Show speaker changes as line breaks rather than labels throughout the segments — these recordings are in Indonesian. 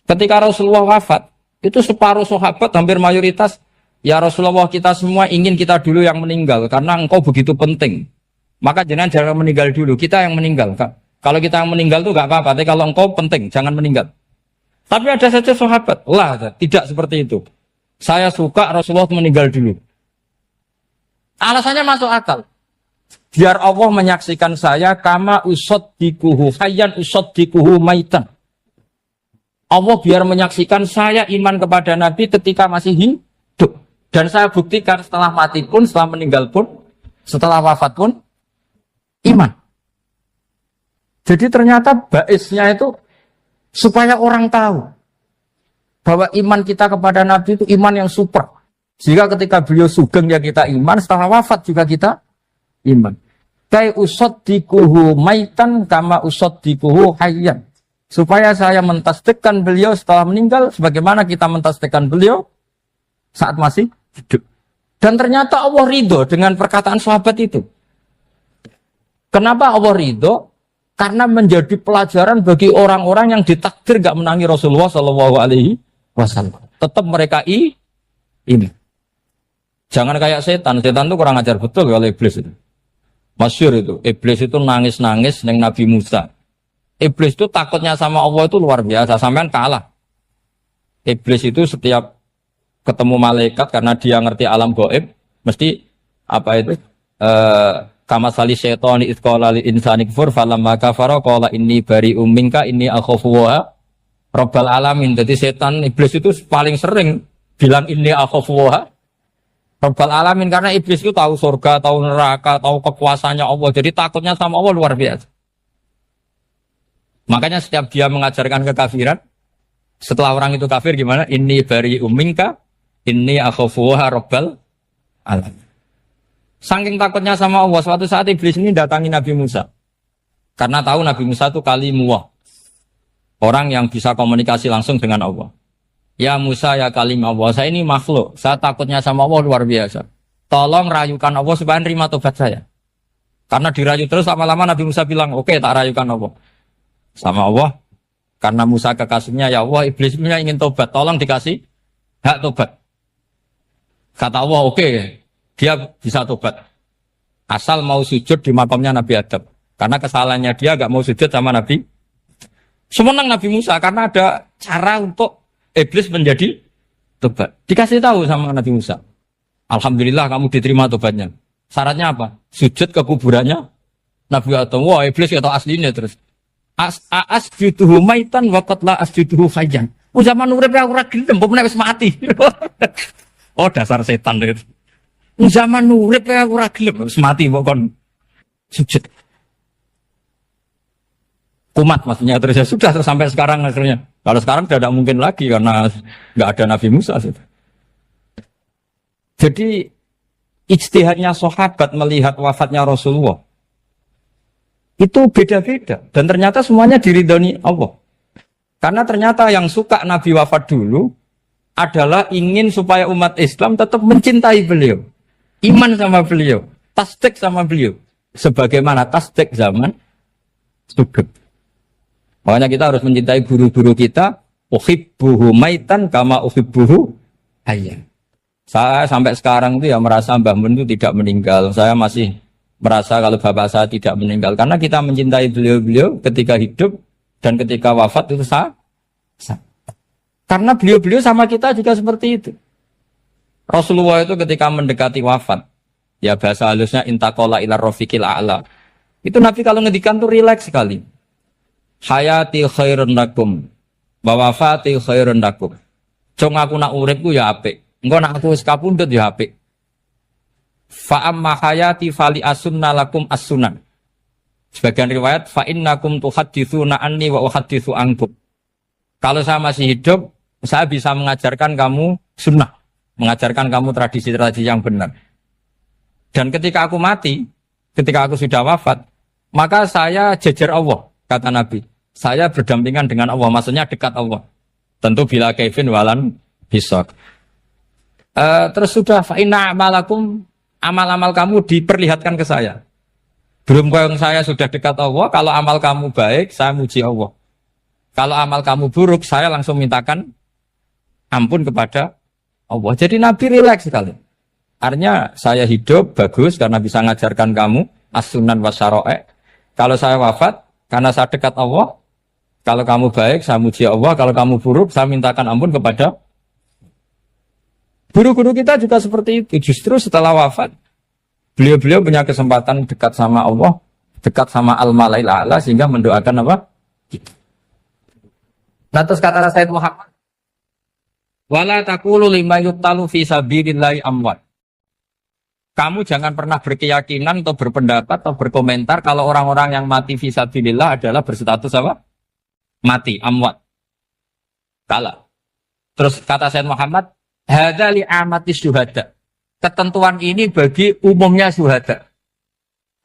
Ketika Rasulullah wafat, itu separuh sahabat hampir mayoritas, ya Rasulullah kita semua ingin kita dulu yang meninggal karena engkau begitu penting. Maka jangan meninggal dulu, kita yang meninggal. Kalau kita yang meninggal itu gak apa-apa, tapi kalau engkau penting, jangan meninggal. Tapi ada saja sahabat, tidak seperti itu. Saya suka Rasulullah meninggal dulu. Alasannya masuk akal. Biar Allah menyaksikan saya kama usaddikuhu hayyan usaddikuhu maitan. Allah biar menyaksikan saya iman kepada Nabi ketika masih hidup. Dan saya buktikan setelah mati pun, setelah meninggal pun, setelah wafat pun, iman. Jadi ternyata baisnya itu supaya orang tahu bahwa iman kita kepada Nabi itu iman yang super. Jika ketika beliau sugeng ya kita iman, setelah wafat juga kita iman. Kai usaddikuhu maitan kama usaddikuhu hayyan. Supaya saya mentasdikkan beliau setelah meninggal sebagaimana kita mentasdikkan beliau saat masih hidup. Dan ternyata Allah ridho dengan perkataan sahabat itu. Kenapa Allah ridho? Karena menjadi pelajaran bagi orang-orang yang ditakdir gak menangi Rasulullah SAW. Tetap mereka ini. Jangan kayak setan. Setan itu kurang ajar betul kalau iblis itu. Masyhur itu. Iblis itu nangis-nangis dengan Nabi Musa. Iblis itu takutnya sama Allah itu luar biasa, sampean kalah. Iblis itu setiap ketemu malaikat karena dia ngerti alam gaib, mesti apa itu? Kama sali syaitani id qala lil insani kfur falamma kafara qala inni bari'um minka inni akhafu wa rabbal alamin. Jadi setan iblis itu paling sering bilang inni akhafu wa rabbal alamin karena iblis itu tahu surga, tahu neraka, tahu kekuasaannya Allah. Jadi takutnya sama Allah luar biasa. Makanya setiap dia mengajarkan kekafiran, setelah orang itu kafir gimana? Inni bari'um minka, inni akhafu wa rabbal alamin. Saking takutnya sama Allah, suatu saat iblis ini datangi Nabi Musa. Karena tahu Nabi Musa itu kalimullah. Orang yang bisa komunikasi langsung dengan Allah. Ya Musa, ya kalim Allah, saya ini makhluk. Saya takutnya sama Allah luar biasa. Tolong rayukan Allah supaya nerima tobat saya. Karena dirayu terus lama-lama Nabi Musa bilang, oke, tak rayukan Allah. Sama Allah, karena Musa kekasihnya, ya Allah, iblis punya ingin tobat, tolong dikasih hak tobat. Kata Allah, oke, dia bisa tobat. Asal mau sujud di makamnya Nabi Adam. Karena kesalahannya dia gak mau sujud sama Nabi. Semenang Nabi Musa, karena ada cara untuk iblis menjadi tobat. Dikasih tahu sama Nabi Musa. Alhamdulillah kamu diterima tobatnya. Syaratnya apa? Sujud ke kuburannya Nabi Adam. Wah, iblis gak tahu aslinya terus. Asjuduhu maitan waqat la asjuduhu hayyan. Zaman urip aku ora gelem, mbok nek wis mati. Oh, dasar setan itu. Zaman urip aku ora gelem, wis mati mbok kon sujud. Kumat maksudnya terus ya sudah sampai sekarang akhirnya. Kalau sekarang tidak mungkin lagi karena enggak ada Nabi Musa. Jadi ijtihadnya sahabat melihat wafatnya Rasulullah itu beda-beda. Dan ternyata semuanya diridhoni Allah. Karena ternyata yang suka Nabi wafat dulu adalah ingin supaya umat Islam tetap mencintai beliau. Iman sama beliau. Tasdik sama beliau. Sebagaimana tasdik zaman sugeng. Makanya kita harus mencintai guru-guru kita. Uhibbuhu maitan kama uhibbuhu hayyan. Saya sampai sekarang itu ya merasa Mbah Mun itu tidak meninggal. Saya masih merasa kalau bapak saya tidak meninggal karena kita mencintai beliau-beliau ketika hidup dan ketika wafat itu sah. Karena beliau-beliau sama kita juga seperti itu. Rasulullah itu ketika mendekati wafat, ya bahasa halusnya intaqala ila rafiqil a'la. Itu Nabi kalau ngedikan tuh rileks sekali. Hayati khairun lakum wa wafati khairun lakum. Cung aku nak uripku ya apik. Engko nak aku wis kapundhut ya apik. Fa amma hayati fali asunna lakum as-sunan. Sebagian riwayat fa innakum tuhadditsuna anni wa uhadditsu ankum. Kalau saya masih hidup, saya bisa mengajarkan kamu sunnah, mengajarkan kamu tradisi-tradisi yang benar. Dan ketika aku mati, ketika aku sudah wafat, maka saya jejer Allah, kata Nabi. Saya berdampingan dengan Allah, maksudnya dekat Allah. Tentu bila kaifin walan bisaq. Terus sudah fa inna amalakum, amal-amal kamu diperlihatkan ke saya. Belum yang saya sudah dekat Allah, kalau amal kamu baik, saya muji Allah. Kalau amal kamu buruk, saya langsung mintakan ampun kepada Allah. Jadi Nabi rileks sekali. Artinya saya hidup bagus karena bisa ngajarkan kamu as-sunan wa syara'i'. Kalau saya wafat karena saya dekat Allah. Kalau kamu baik, saya muji Allah. Kalau kamu buruk, saya mintakan ampun kepada. Guru-guru kita juga seperti itu. Justru setelah wafat, beliau-beliau punya kesempatan dekat sama Allah, dekat sama al-malail a'la, sehingga mendoakan apa? Nah terus kata Sayyid Muhammad, wala taqulu lima yuqtalu fi sabilillahi amwat. Kamu jangan pernah berkeyakinan atau berpendapat atau berkomentar kalau orang-orang yang mati fi sabilillah adalah berstatus apa? Mati, amwat. Kalah. Terus kata Sayyid Muhammad, hadza li amati syuhada. Ketentuan ini bagi umumnya syuhada.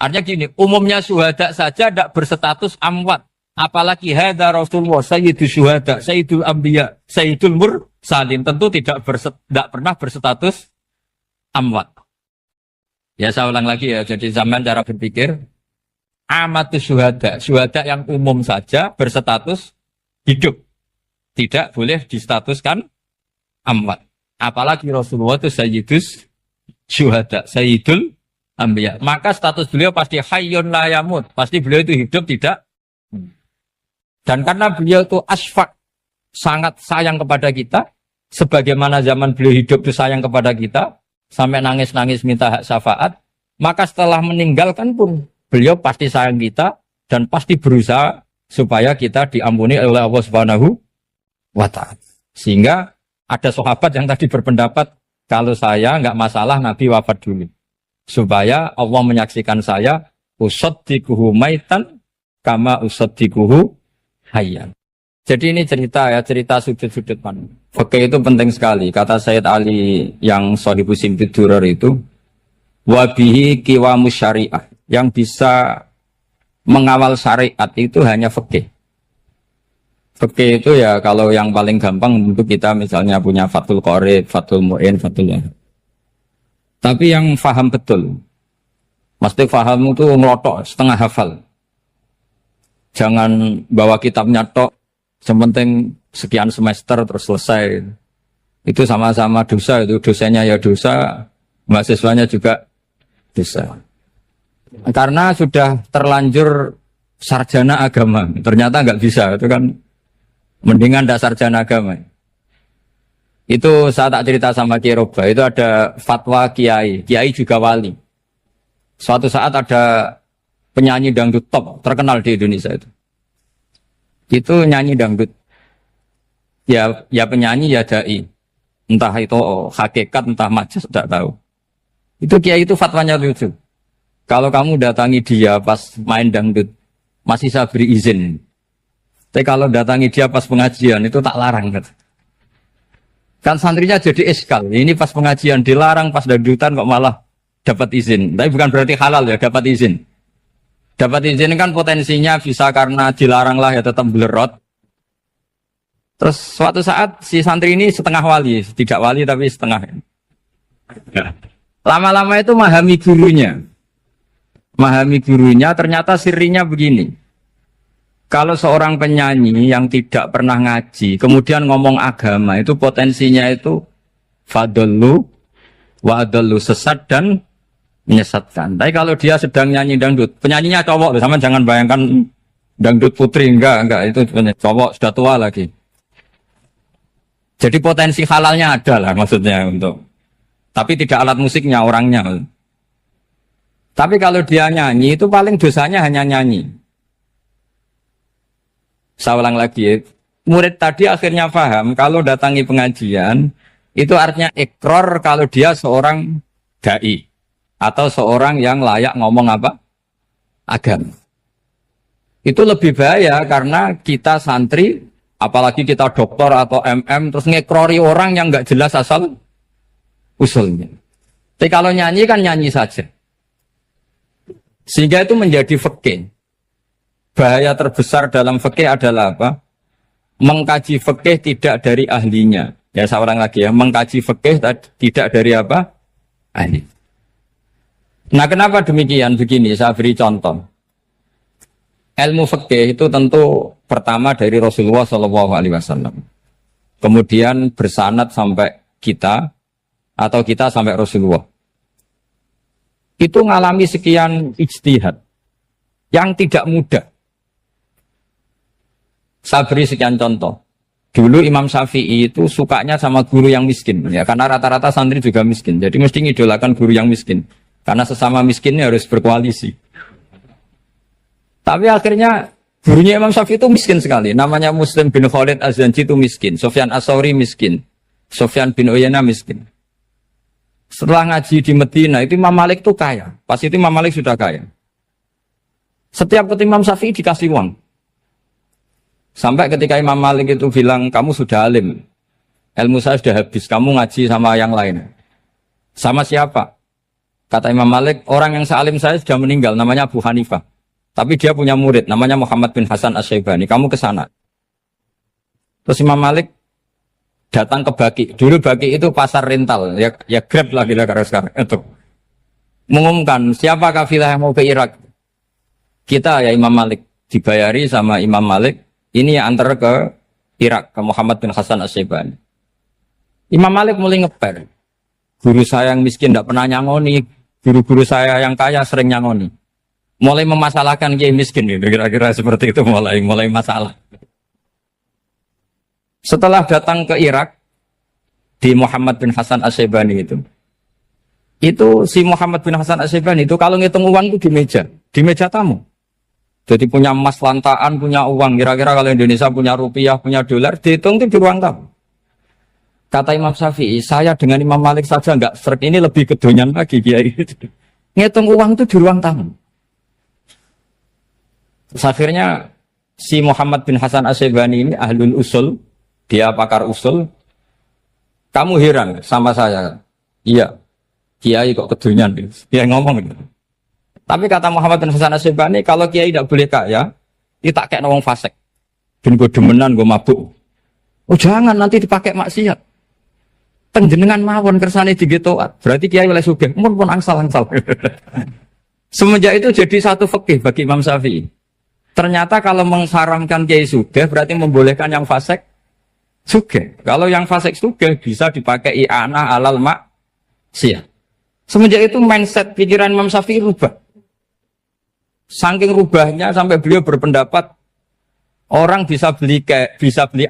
Artinya gini, umumnya syuhada saja tidak berstatus amwat. Apalagi hadza Rasulullah sayyidul syuhada, sayyidul anbiya, sayyidul mursalin, tentu tidak pernah berstatus amwat. Ya saya ulang lagi ya, jadi zaman cara berpikir amatus syuhada, syuhada yang umum saja berstatus hidup, tidak boleh distatuskan amwat. Apalagi Rasulullah itu sayyidus syuhada, sayyidul anbiya. Maka status beliau pasti hayyun la yamut, pasti beliau itu hidup tidak. Dan karena beliau itu asfaq, sangat sayang kepada kita, sebagaimana zaman beliau hidup itu sayang kepada kita, sampai nangis-nangis minta hak syafaat, maka setelah meninggalkan pun beliau pasti sayang kita dan pasti berusaha supaya kita diampuni oleh Allah Subhanahu wa ta'ala. Sehingga ada sahabat yang tadi berpendapat kalau saya nggak masalah Nabi wafat dulu. Supaya Allah menyaksikan saya usaddiquhu maitan kama usaddiquhu hayyan. Jadi ini cerita ya, cerita sudut-sudut mana. Fikih itu penting sekali. Kata Sayyid Ali yang Shahibus Simtud Durar itu, wabihi qiwamus syariah. Yang bisa mengawal syariat itu hanya fikih. Fikih itu ya kalau yang paling gampang untuk kita misalnya punya Fathul Qorib, Fathul Mu'in, Fathul Wahab. Tapi yang faham betul, mesti faham itu ngelotok, setengah hafal. Jangan bawa kitabnya tok, sementing sekian semester terus selesai. Itu sama-sama dosa, itu dosanya ya dosa, mahasiswanya juga dosa. Karena sudah terlanjur sarjana agama, ternyata nggak bisa, itu kan mendingan ndak sarjana agama. Itu saya tak cerita sama Kiai Roba, itu ada fatwa kiai juga wali. Suatu saat ada penyanyi dangdut top terkenal di Indonesia itu nyanyi dangdut. Ya penyanyi ya dai. Entah itu hakikat entah majas tidak tahu. Itu kiai itu fatwanya lucu. Kalau kamu datangi dia pas main dangdut masih saya beri izin. Tapi kalau datangi dia pas pengajian itu tak larang kan. Kan santrinya jadi eskal. Ini pas pengajian dilarang, pas dangdutan kok malah dapat izin. Tapi bukan berarti halal ya, dapat izin. Dapat izin kan potensinya bisa karena dilarang lah ya tetap belerot. Terus suatu saat si santri ini setengah wali, tidak wali tapi setengah. Ya. Lama-lama itu memahami gurunya. Memahami gurunya ternyata sirinya begini. Kalau seorang penyanyi yang tidak pernah ngaji, kemudian ngomong agama, itu potensinya itu fadallu wa adallu, sesat dan menyesatkan. Tapi kalau dia sedang nyanyi dangdut, penyanyinya cowok, sama jangan bayangkan dangdut putri, enggak, itu cowok sudah tua lagi. Jadi potensi halalnya ada lah maksudnya untuk, tapi tidak alat musiknya, orangnya. Tapi kalau dia nyanyi, itu paling dosanya hanya nyanyi. Saya ulang lagi, murid tadi akhirnya paham kalau datangi pengajian itu artinya ikrar kalau dia seorang dai atau seorang yang layak ngomong apa? Agama. Itu lebih bahaya karena kita santri, apalagi kita doktor atau MM terus ngekrori orang yang nggak jelas asal usulnya. Tapi kalau nyanyi kan nyanyi saja. Sehingga itu menjadi fikih. Bahaya terbesar dalam fikih adalah apa? Mengkaji fikih tidak dari ahlinya. Ya saya ulang lagi ya, mengkaji fikih tidak dari apa? Ahli. Nah kenapa demikian? Begini, saya beri contoh. Ilmu fikih itu tentu pertama dari Rasulullah Shallallahu Alaihi Wasallam, kemudian bersanad sampai kita atau kita sampai Rasulullah. Itu ngalami sekian ijtihad yang tidak mudah. Saya beri sekian contoh. Dulu Imam Syafi'i itu sukanya sama guru yang miskin, ya karena rata-rata santri juga miskin. Jadi mesti ngidolakan guru yang miskin, karena sesama miskinnya harus berkoalisi. Tapi akhirnya gurunya Imam Syafi'i itu miskin sekali. Namanya Muslim bin Khalid Az-Zanji itu miskin. Sufyan As-Tsauri miskin. Sufyan bin Uyainah miskin. Setelah ngaji di Medina itu Imam Malik itu kaya. Pas itu Imam Malik sudah kaya. Setiap ketemu Imam Syafi'i dikasih uang. Sampai ketika Imam Malik itu bilang, kamu sudah alim. Ilmu saya sudah habis. Kamu ngaji sama yang lain. Sama siapa? Kata Imam Malik, orang yang sealim saya sudah meninggal. Namanya Abu Hanifah. Tapi dia punya murid, namanya Muhammad bin Hasan Asy-Syaibani. Kamu ke sana. Terus Imam Malik datang ke Baqi. Dulu Baqi itu pasar rental, ya Grab lah kira-kira sekarang. Itu mengumumkan siapa kafilah yang mau ke Irak. Kita ya Imam Malik dibayari sama Imam Malik. Ini yang antar ke Irak, ke Muhammad bin Hasan Asy-Syaibani. Imam Malik mulai ngeper. Guru saya yang miskin tidak pernah nyangoni, guru-guru saya yang kaya sering nyangoni. Mulai memasalahkan kiai miskin gitu, kira-kira seperti itu mulai masalah. Setelah datang ke Irak di Muhammad bin Hasan Asy-Syaibani itu si Muhammad bin Hasan Asy-Syaibani itu kalau ngitung uang itu di meja tamu. Jadi punya emas lantaan, punya uang. Kira-kira kalau Indonesia punya rupiah, punya dolar, dihitung itu di ruang tamu. Kata Imam Syafi'i, saya dengan Imam Malik saja enggak seret, ini lebih kedonyan lagi kiai. Ngitung uang itu di ruang tamu. Terus akhirnya si Muhammad bin Hasan Asy-Syaibani ini ahlul usul, dia pakar usul. Kamu heran sama saya? Iya, kiai kok kedunyan. Dia ngomong gitu. Tapi kata Muhammad bin Hasan Asy-Syaibani, kalau kiai tidak boleh kaya, dia tak kayak wong fasik. Ben gue demenan, gue mabuk. Oh jangan, nanti dipakai maksiat. Penjenengan mawon kersane digetoat. Berarti kiai oleh sugih, pun angsal-angsal. Semenjak itu jadi satu fikih bagi Imam Syafi'i. Ternyata kalau mengharamkan kiai sugih berarti membolehkan yang fasik sugih. Kalau yang fasik sugih bisa dipakai i'anah alal maksiyah. Semenjak itu mindset pikiran Imam Syafi'i rubah. Saking rubahnya sampai beliau berpendapat orang bisa beli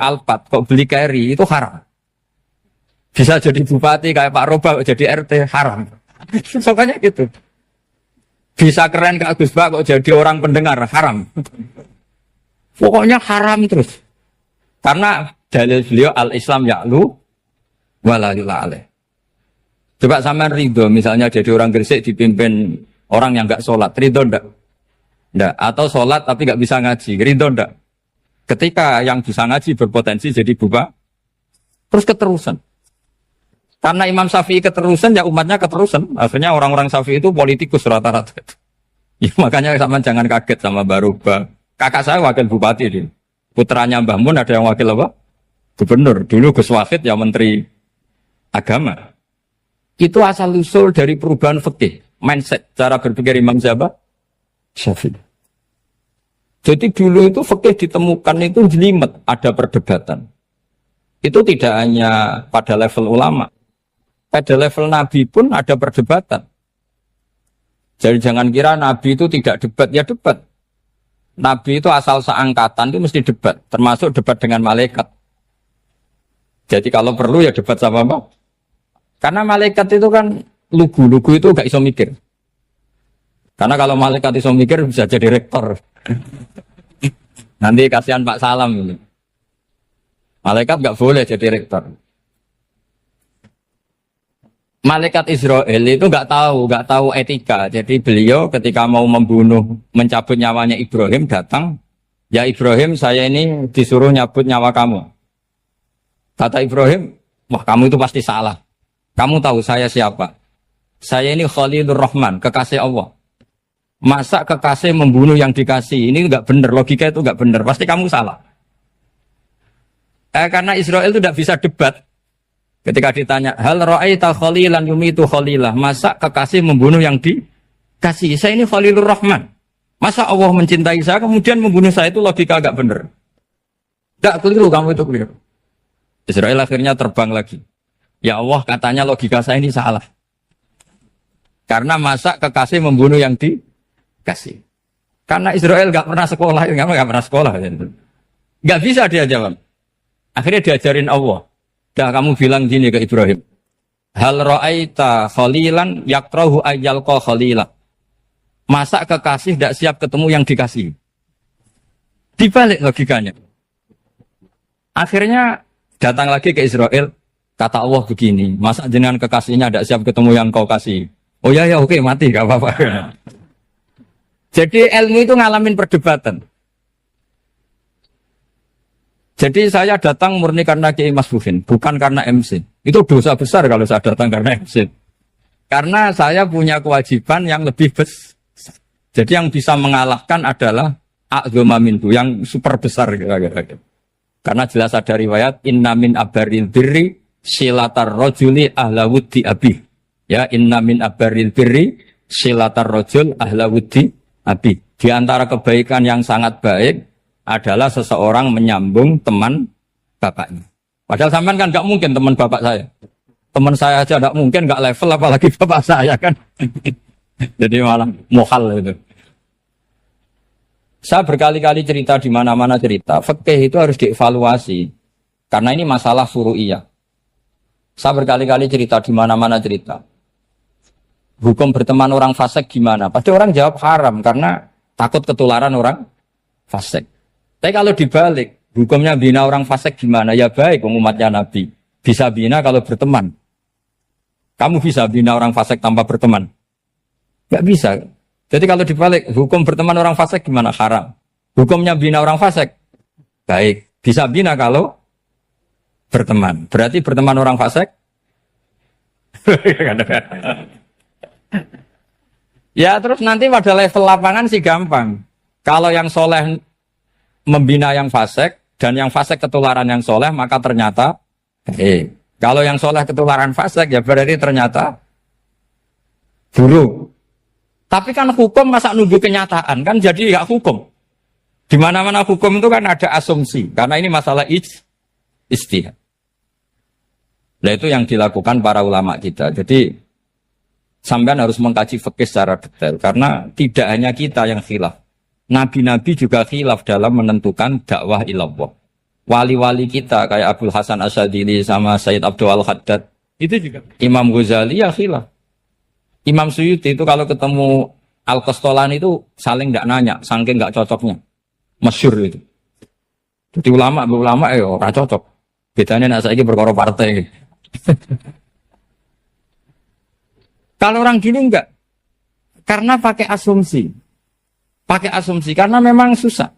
Alphard, kok beli carry itu haram. Bisa jadi bupati kayak Pak Roba, jadi RT haram. Soalnya gitu. Bisa keren Kak Gus Bak kok jadi orang pendengar haram. Pokoknya haram terus. Karena dalil beliau al-Islam ya'lu wala yula'aleh. Coba sampean ridho misalnya jadi orang Gresik dipimpin orang yang enggak sholat, ridho ndak? Ndak. Atau sholat tapi enggak bisa ngaji, ridho ndak? Ketika yang bisa ngaji berpotensi jadi buba, terus keterusan. Karena Imam Syafi'i keterusan, ya umatnya keterusan. Akhirnya orang-orang Syafi'i itu politikus rata-rata. Ya, makanya sama jangan kaget sama Baruba. Kakak saya wakil bupati dia. Putranya Mbah Mun ada yang wakil apa? Gubernur. Dulu Gus Wahid ya menteri agama. Itu asal usul dari perubahan fikih, mindset, cara berpikir Imam Syafi'i. Jadi dulu itu fikih ditemukan itu jelimet, ada perdebatan. Itu tidak hanya pada level ulama. Pada level Nabi pun ada perdebatan. Jadi jangan kira Nabi itu tidak debat, ya debat. Nabi itu asal seangkatan itu mesti debat, termasuk debat dengan malaikat. Jadi kalau perlu ya debat sama apa? Karena malaikat itu kan lugu itu gak iso mikir. Karena kalau malaikat iso mikir bisa jadi rektor. Nanti kasihan Pak Salam ini. Malaikat gak boleh jadi rektor. Malaikat Israel itu nggak tahu etika. Jadi beliau ketika mau membunuh, mencabut nyawanya Ibrahim datang, ya Ibrahim saya ini disuruh nyabut nyawa kamu. Kata Ibrahim, wah kamu itu pasti salah. Kamu tahu saya siapa? Saya ini Khalilur Rahman, kekasih Allah. Masa kekasih membunuh yang dikasih? Ini nggak benar, logika itu nggak benar. Pasti kamu salah. Karena Israel itu tidak bisa debat. Ketika ditanya, hal ra'aita khalilan yumitu khalilah, masa kekasih membunuh yang dikasih? Saya ini Khalilur Rahman. Masa Allah mencintai saya kemudian membunuh saya, itu logika agak benar. Tidak keliru, kamu itu keliru. Israel akhirnya terbang lagi. Ya Allah, katanya logika saya ini salah. Karena masa kekasih membunuh yang dikasih. Karena Israel nggak pernah sekolah, nggak pernah sekolah. Nggak bisa dia jawab. Akhirnya diajarin Allah. Dah kamu bilang gini ke Ibrahim. Hal ra'aita khalilan yakrahu ayyalqa khalila. Masa kekasih tidak siap ketemu yang dikasih. Dibalik logikanya. Akhirnya datang lagi ke Israel. Kata Allah begini. Masa jenengan kekasihnya tidak siap ketemu yang kau kasih. Oh ya oke, mati gak apa-apa. Jadi ilmu itu ngalamin perdebatan. Jadi saya datang murni karena Kiai Mas Buhin, bukan karena MC. Itu dosa besar kalau saya datang karena MC. Karena saya punya kewajiban yang lebih besar. Jadi yang bisa mengalahkan adalah a'dzama minhu, yang super besar kira-kira. Karena jelas ada riwayat inna min abaril birri silatar rajuli ahla wuddi abi. Ya, inna min abaril birri silatar rajul ahla wuddi abi. Di antara kebaikan yang sangat baik adalah seseorang menyambung teman bapaknya. Padahal sampean kan nggak mungkin teman bapak saya. Teman saya aja nggak mungkin, nggak level apalagi bapak saya kan. Jadi malah mohal itu. Saya berkali-kali cerita di mana-mana cerita, fikih itu harus dievaluasi. Karena ini masalah furu'iyah. Saya berkali-kali cerita di mana-mana cerita. Hukum berteman orang fasik gimana? Pasti orang jawab haram karena takut ketularan orang fasik. Tapi kalau dibalik, hukumnya bina orang fasik gimana? Ya baik, umatnya Nabi. Bisa bina kalau berteman. Kamu bisa bina orang fasik tanpa berteman? Gak bisa. Jadi kalau dibalik, hukum berteman orang fasik gimana? Haram. Hukumnya bina orang fasik? Baik. Bisa bina kalau berteman. Berarti berteman orang fasik? Ya terus nanti pada level lapangan sih gampang. Kalau yang soleh membina yang fasik, dan yang fasik ketularan yang soleh, maka ternyata kalau yang soleh ketularan fasik, ya berarti ternyata buruk. Tapi kan hukum masa nunggu kenyataan, kan jadi gak hukum. Di mana-mana hukum itu kan ada asumsi, karena ini masalah ijtihad. Nah itu yang dilakukan para ulama kita. Jadi sampean harus mengkaji fikih secara detail, karena tidak hanya kita yang khilaf. Nabi-nabi juga khilaf dalam menentukan dakwah ilallah. Wali-wali kita kayak Abdul Hasan Asyadili sama Sayyid Abdul Al-Haddad, itu juga. Imam Ghazali ya khilaf. Imam Suyuti itu kalau ketemu Al-Qastolani itu saling tidak nanya, saking nggak cocoknya. Masyhur itu. Jadi ulama ora cocok. Bedanya nak saiki perkara partai. Kalau orang gini enggak. Karena pakai asumsi. Pakai asumsi karena memang susah.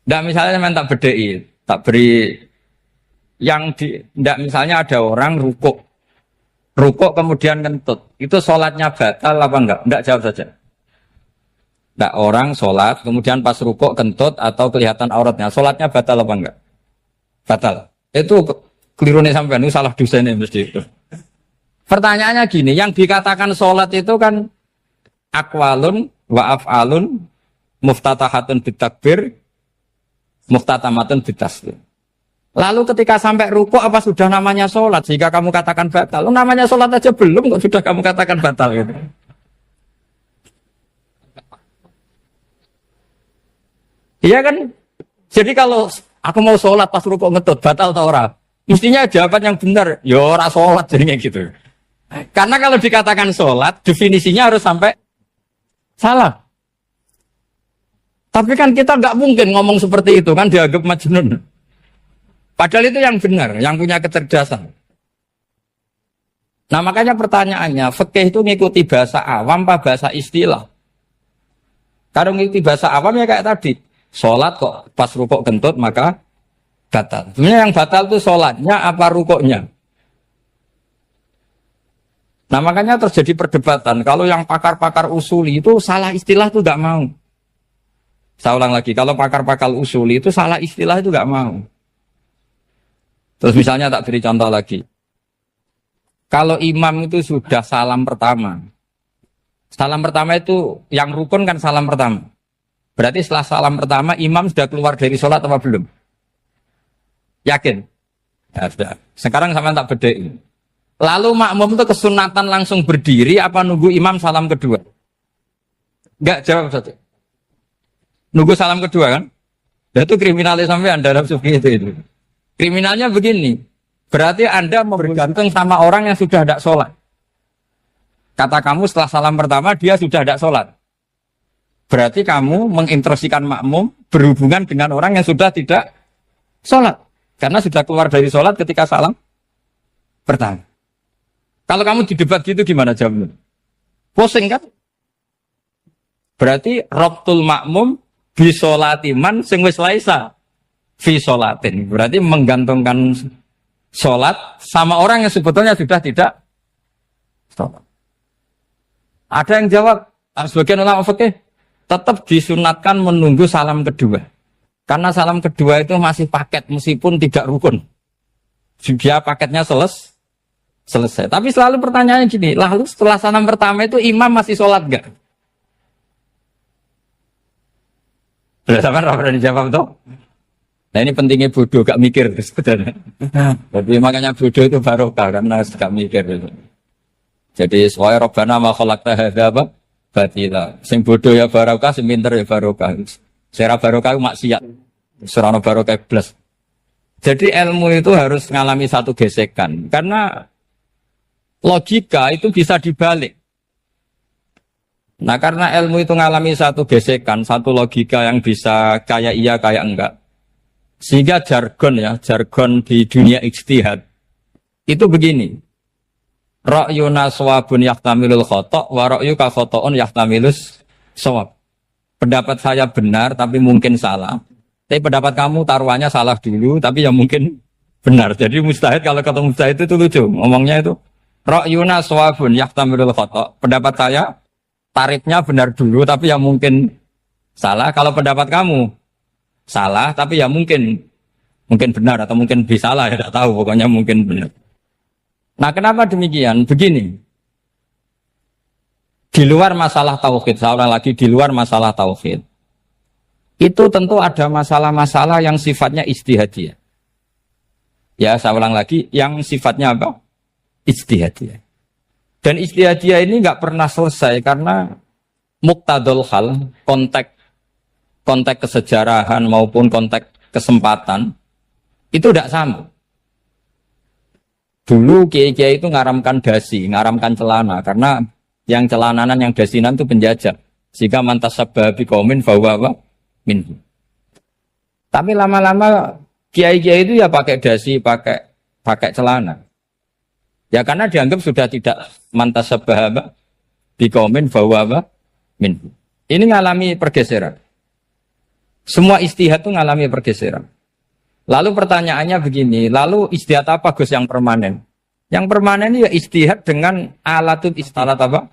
Enggak misalnya memang tak bedai, tak beri yang di enggak misalnya ada orang rukuk kemudian kentut. Itu sholatnya batal apa enggak? Enggak, jawab saja. Enggak, orang sholat kemudian pas rukuk kentut atau kelihatan auratnya, sholatnya batal apa enggak? Batal. Itu keliru nih sampean, itu salah dosennya mesti itu. Pertanyaannya gini, yang dikatakan sholat itu kan aqwalun wa af'alun muftatahatun bitakbir muftatamatun bitaslim. Lalu ketika sampai rukuk apa sudah namanya sholat jika kamu katakan batal? Namanya sholat aja belum kok sudah kamu katakan batal gitu. Iya kan? Jadi kalau aku mau sholat pas rukuk ngetut batal atau ora? Mestinya jawaban yang benar, ya ora sholat jadinya gitu. Karena kalau dikatakan sholat definisinya harus sampai salah. Tapi kan kita nggak mungkin ngomong seperti itu kan dianggap majnun. Padahal itu yang benar, yang punya kecerdasan. Nah makanya pertanyaannya, fikih itu ngikuti bahasa awam apa bahasa istilah? Kalau ngikuti bahasa awam ya kayak tadi, sholat kok pas rukuk kentut maka batal. Sebenarnya yang batal itu sholatnya apa rukuknya? Nah makanya terjadi perdebatan. Kalau yang pakar-pakar usuli itu salah istilah itu nggak mau. Saya ulang lagi, kalau pakar-pakar usuli itu salah istilah itu nggak mau. Terus misalnya tak beri contoh lagi. Kalau imam itu sudah salam pertama, Salam pertama itu yang rukun kan salam pertama. Berarti setelah salam pertama imam sudah keluar dari sholat apa belum? Yakin? Ya sudah. Sekarang sama tak bedain. Lalu makmum itu kesunatan langsung berdiri apa nunggu imam salam kedua? Enggak, jawab satu. Nunggu salam kedua kan? Ya, itu kriminalis sampai Anda dalam sufi itu. Kriminalnya begini. Berarti Anda bergantung sama orang yang sudah tidak sholat. Kata kamu setelah salam pertama dia sudah tidak sholat. Berarti kamu menginstruksikan makmum berhubungan dengan orang yang sudah tidak sholat. Karena sudah keluar dari sholat ketika salam pertama. Kalau kamu di debat gitu gimana jawabnya? Pusing kan? Berarti Rabtul makmum bisolatiman sing wis laisa fi sholatin. Berarti menggantungkan sholat sama orang yang sebetulnya sudah tidak sholat. Ada yang jawab, sebagian ulama fikih tetap disunatkan menunggu salam kedua. Karena salam kedua itu masih paket meskipun tidak rukun. Dia paketnya selesai. Tapi selalu pertanyaannya gini, lalu setelah salam pertama itu imam masih sholat enggak? Sudah sampai apa dijawab toh? Nah ini pentingnya bodoh, gak mikir sebenarnya. Jadi makanya bodoh itu barokah karena gak mikir itu. Jadi soalnya Rabbana ma khalaqta hadza apa? Batila. Sing bodoh ya barokah, sing pinter ya barokah. Sira barokah itu maksiat. Surana barokah plus. Jadi ilmu itu harus mengalami satu gesekan karena logika itu bisa dibalik. Nah karena ilmu itu mengalami satu gesekan, satu logika yang bisa kayak iya kayak enggak. Sehingga jargon di dunia ijtihad itu begini. Ra'yuna shawabun yahtamilul khata' wa ra'yuka khata'un yahtamilus shawab. Pendapat saya benar tapi mungkin salah. Tapi pendapat kamu taruhannya salah dulu tapi ya mungkin benar. Jadi mustahid kalau kata mustahid itu lucu. Ngomongnya itu ra'yuna shawabun yahtamilul khata'. Pendapat saya tarifnya benar dulu tapi ya mungkin salah. Kalau pendapat kamu salah tapi ya mungkin benar atau mungkin bisa salah ya tidak tahu pokoknya mungkin benar. Nah kenapa demikian? Begini, di luar masalah tauhid, saya ulang lagi di luar masalah tauhid, itu tentu ada masalah-masalah yang sifatnya ijtihadiyah. Ya saya ulang lagi, yang sifatnya apa? Ijtihadiyah. Dan ijtihadiyah ini nggak pernah selesai karena muqtadul hal, konteks kesejarahan maupun konteks kesempatan itu tidak sama. Dulu kiai-kiai itu ngaramkan dasi, ngaramkan celana karena yang celananan yang dasinan itu penjajah. Sehingga mantas sababi kaumin bahwa minhu. Tapi lama-lama kiai-kiai itu ya pakai dasi, pakai celana. Ya karena dianggap sudah tidak mantas sababi kaumin bahwa minhu. Ini ngalami pergeseran. Semua istihad itu ngalami pergeseran. Lalu pertanyaannya begini, lalu istihad apa Gus yang permanen? Yang permanen ya istihad dengan alatut istihad apa?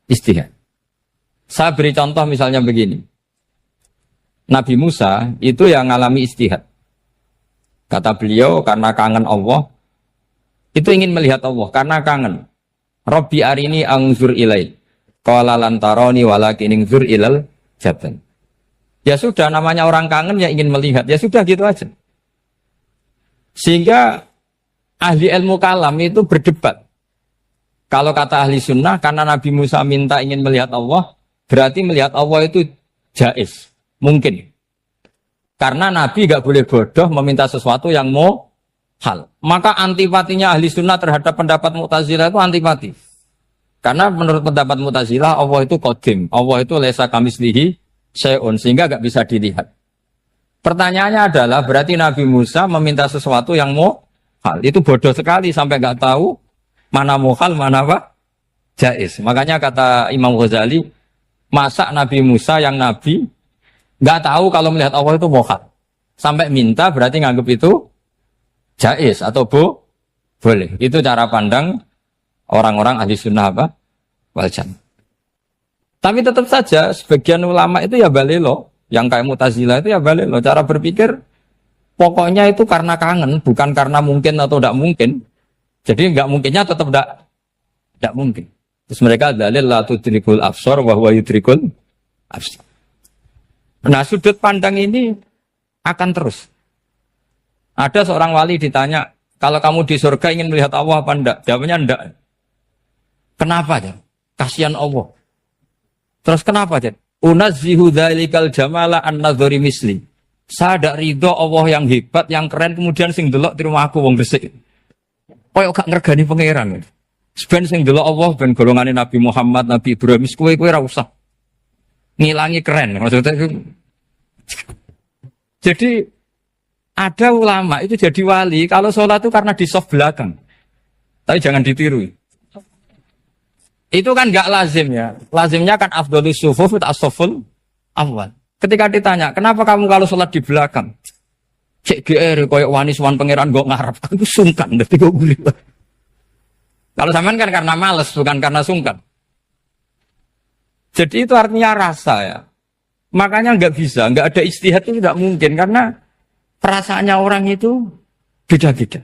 Istihad. Saya beri contoh misalnya begini. Nabi Musa itu yang ngalami istihad. Kata beliau karena kangen Allah, itu ingin melihat Allah karena kangen. Rabbi arini anzur ilai. Qala lan tarani walakin anzur ilal jabal. Ya sudah namanya orang kangen ya ingin melihat. Ya sudah gitu aja. Sehingga ahli ilmu kalam itu berdebat. Kalau kata ahli sunnah, karena Nabi Musa minta ingin melihat Allah, berarti melihat Allah itu jaiz, mungkin. Karena Nabi gak boleh bodoh meminta sesuatu yang hal. Maka antipatinya ahli sunnah terhadap pendapat Mu'tazilah itu antipati. Karena menurut pendapat Mu'tazilah, Allah itu qadim, Allah itu laisa kamislihi syai'un, sehingga gak bisa dilihat. Pertanyaannya adalah berarti Nabi Musa meminta sesuatu yang hal. Itu bodoh sekali sampai nggak tahu mana hal, mana apa? Jaiz. Makanya kata Imam Ghazali, masa Nabi Musa yang Nabi nggak tahu kalau melihat Allah itu hal. Sampai minta berarti nganggap itu jaiz atau boleh. Itu cara pandang orang-orang ahli sunnah apa? Wal jamaah. Tapi tetap saja sebagian ulama itu ya balelo. Yang kayak Mu'tazilah itu ya balik loh. Cara berpikir pokoknya itu karena kangen, bukan karena mungkin atau tidak mungkin. Jadi nggak mungkinnya tetap tidak mungkin. Terus mereka dalil la tudrikul absar wa huwa yudrikul absar. Nah, sudut pandang ini akan terus. Ada seorang wali ditanya, kalau kamu di surga ingin melihat Allah apa enggak? Jawabnya enggak. Kenapa, ya? Kasihan Allah. Terus kenapa, ya? Unazzihu dzalikal jamala an-nadhari misli. Saya tidak ridho Allah yang hebat, yang keren, kemudian sing delok di rumah aku wong resik. Koyo gak ngergani pangeran. Seben sing delok Allah ben golongane Nabi Muhammad, Nabi Ibrahim, kowe ora usah ngilangi keren. Maksudnya itu. Jadi ada ulama itu jadi wali kalau sholat itu karena di soft belakang. Tapi jangan ditiru. Itu kan nggak lazim ya. Lazimnya kan afdhalus sufuf as-saful awal. Ketika ditanya, kenapa kamu kalau sholat di belakang? Cek GR koyok wani suwan pangeran gak ngarep. Aku sungkan dadi kok gulit. Kalau sampean kan karena males bukan karena sungkan. Jadi itu artinya rasa ya. Makanya nggak bisa, nggak ada ijtihad itu tidak mungkin karena perasaannya orang itu beda-beda.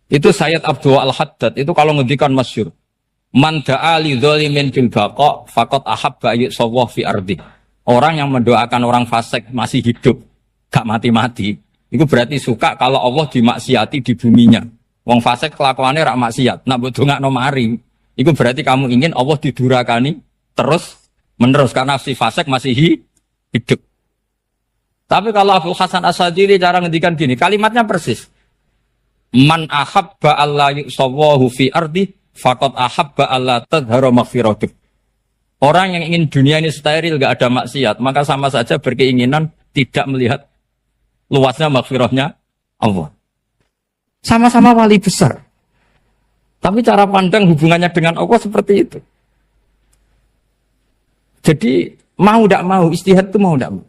Itu Sayyid Abdul Al-Haddad itu kalau ngendikan masyhur, man da'a li dzalimin bil baqa faqad ahabba yusawwah fi ardi. Orang yang mendoakan orang fasik masih hidup, gak mati-mati, itu berarti suka kalau Allah dimaksiati di buminya. Wong fasik kelakuannya rak maksiat, nak mbok dongakno mari. Itu berarti kamu ingin Allah didurakani terus menerus karena si fasik masih hidup. Tapi kalau Abu Hasan As-Sadili cara ngendikan gini, kalimatnya persis. Man ahabba alla yusawwahu fi ardi faqad ahabba alla tadhara maghfiratuh. Orang yang ingin dunia ini steril gak ada maksiat, maka sama saja berkeinginan tidak melihat luasnya maghfirahnya Allah. Sama-sama wali besar. Tapi cara pandang hubungannya dengan Allah seperti itu. Jadi mau tidak mau, ijtihad itu mau tidak mau.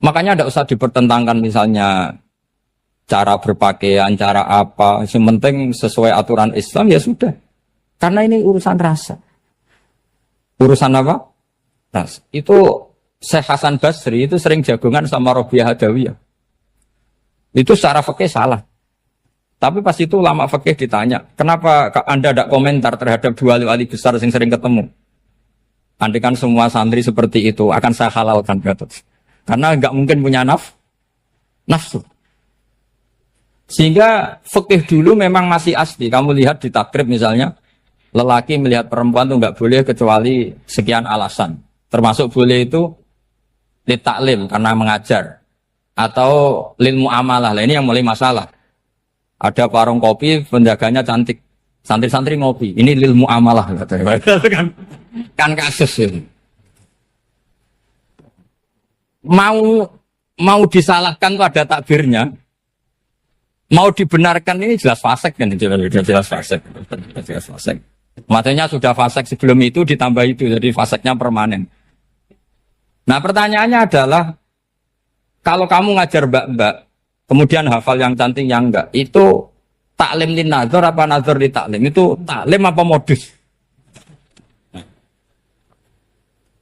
Makanya tidak usah dipertentangkan misalnya cara berpakaian, cara apa. Yang penting sesuai aturan Islam ya sudah. Karena ini urusan rasa. Urusan apa? Rasa. Itu Syekh Hasan Basri itu sering jagongan sama Robiah Hadawiyah. Itu secara fikih salah. Tapi pas itu ulama fikih ditanya, kenapa Anda tidak komentar terhadap dua wali besar yang sering ketemu? Andai kan semua santri seperti itu, akan saya halalkan. Karena nggak mungkin punya nafsu. Sehingga fikih dulu memang masih asli. Kamu lihat di takrib misalnya, lelaki melihat perempuan itu nggak boleh kecuali sekian alasan. Termasuk boleh itu litaklim karena mengajar. Atau lil muamalah. Ini yang mulai masalah. Ada warung kopi, penjaganya cantik. Santri-santri ngopi. Ini lil muamalah. Kan kasus ini. Mau disalahkan tuh ada takbirnya. Mau dibenarkan ini jelas fasik kan? Jelas fasik. Jelas fasik. Maksudnya sudah fasik sebelum itu ditambah itu. Jadi fasiknya permanen. Nah pertanyaannya adalah, kalau kamu ngajar mbak-mbak, kemudian hafal yang cantik yang enggak, itu taklim lin nazar apa nazar li taklim? Itu taklim apa modus?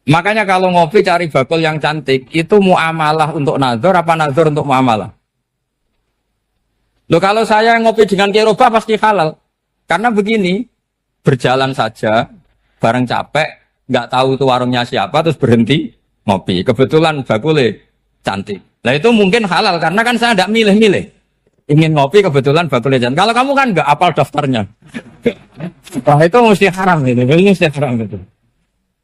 Makanya kalau ngopi cari bakul yang cantik, itu muamalah untuk nazar apa nazar untuk muamalah? Loh kalau saya ngopi dengan kiroba pasti halal. Karena begini, berjalan saja, bareng capek, nggak tahu itu warungnya siapa, terus berhenti ngopi. Kebetulan bakulnya cantik. Nah itu mungkin halal, karena kan saya tidak milih-milih. Ingin ngopi kebetulan bakulnya cantik. Kalau kamu kan nggak apal daftarnya. Wah itu mesti haram itu, mesti haram itu.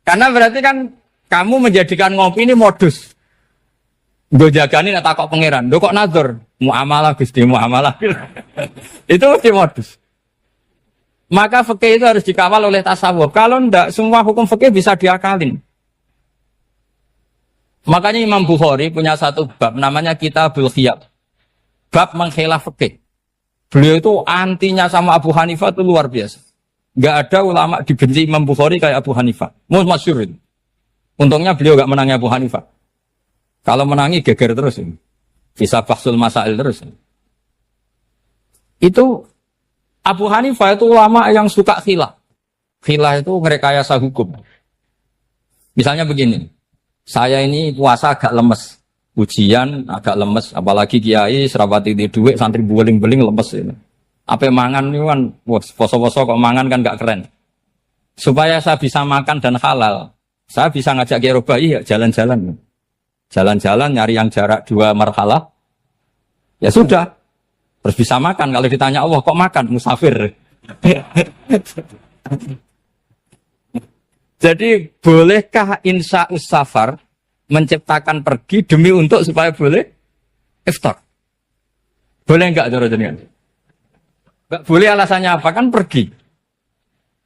Karena berarti kan kamu menjadikan ngopi ini modus. Gue jaganin tak kok pangeran. Gue kok nazar muamalah gusti muamalah. Itu mesti modus. Maka fikih itu harus dikawal oleh tasawuf. Kalau ndak, semua hukum fikih bisa diakalin. Makanya Imam Bukhari punya satu bab namanya Kitabul Khiyab. Bab mengkhilaf fikih. Beliau itu antinya sama Abu Hanifah itu luar biasa. Gak ada ulama dibenci Imam Bukhari kayak Abu Hanifah. Masyhur itu. Untungnya beliau gak menangi Abu Hanifah. Kalau menangi geger terus ini. Bisa bahsul masail terus. Itu Abu Hanifah itu ulama yang suka khilah. Khilah itu ngerekayasa hukum. Misalnya begini. Saya ini puasa agak lemes. Ujian agak lemes. Apalagi kiai, serapati di duit, santri beling-beling lemes ini. Apa mangan itu kan, poso-poso kok mangan kan gak keren. Supaya saya bisa makan dan halal, saya bisa ngajak Kiai Robai ya jalan-jalan. Jalan-jalan nyari yang jarak 2 marhalah. Ya sudah. Terus bisa makan. Kalau ditanya Allah kok makan? Musafir. Jadi bolehkah insa'us safar menciptakan pergi demi untuk supaya boleh iftar? Boleh enggak cara jenengan? Enggak boleh, alasannya apa? Kan pergi.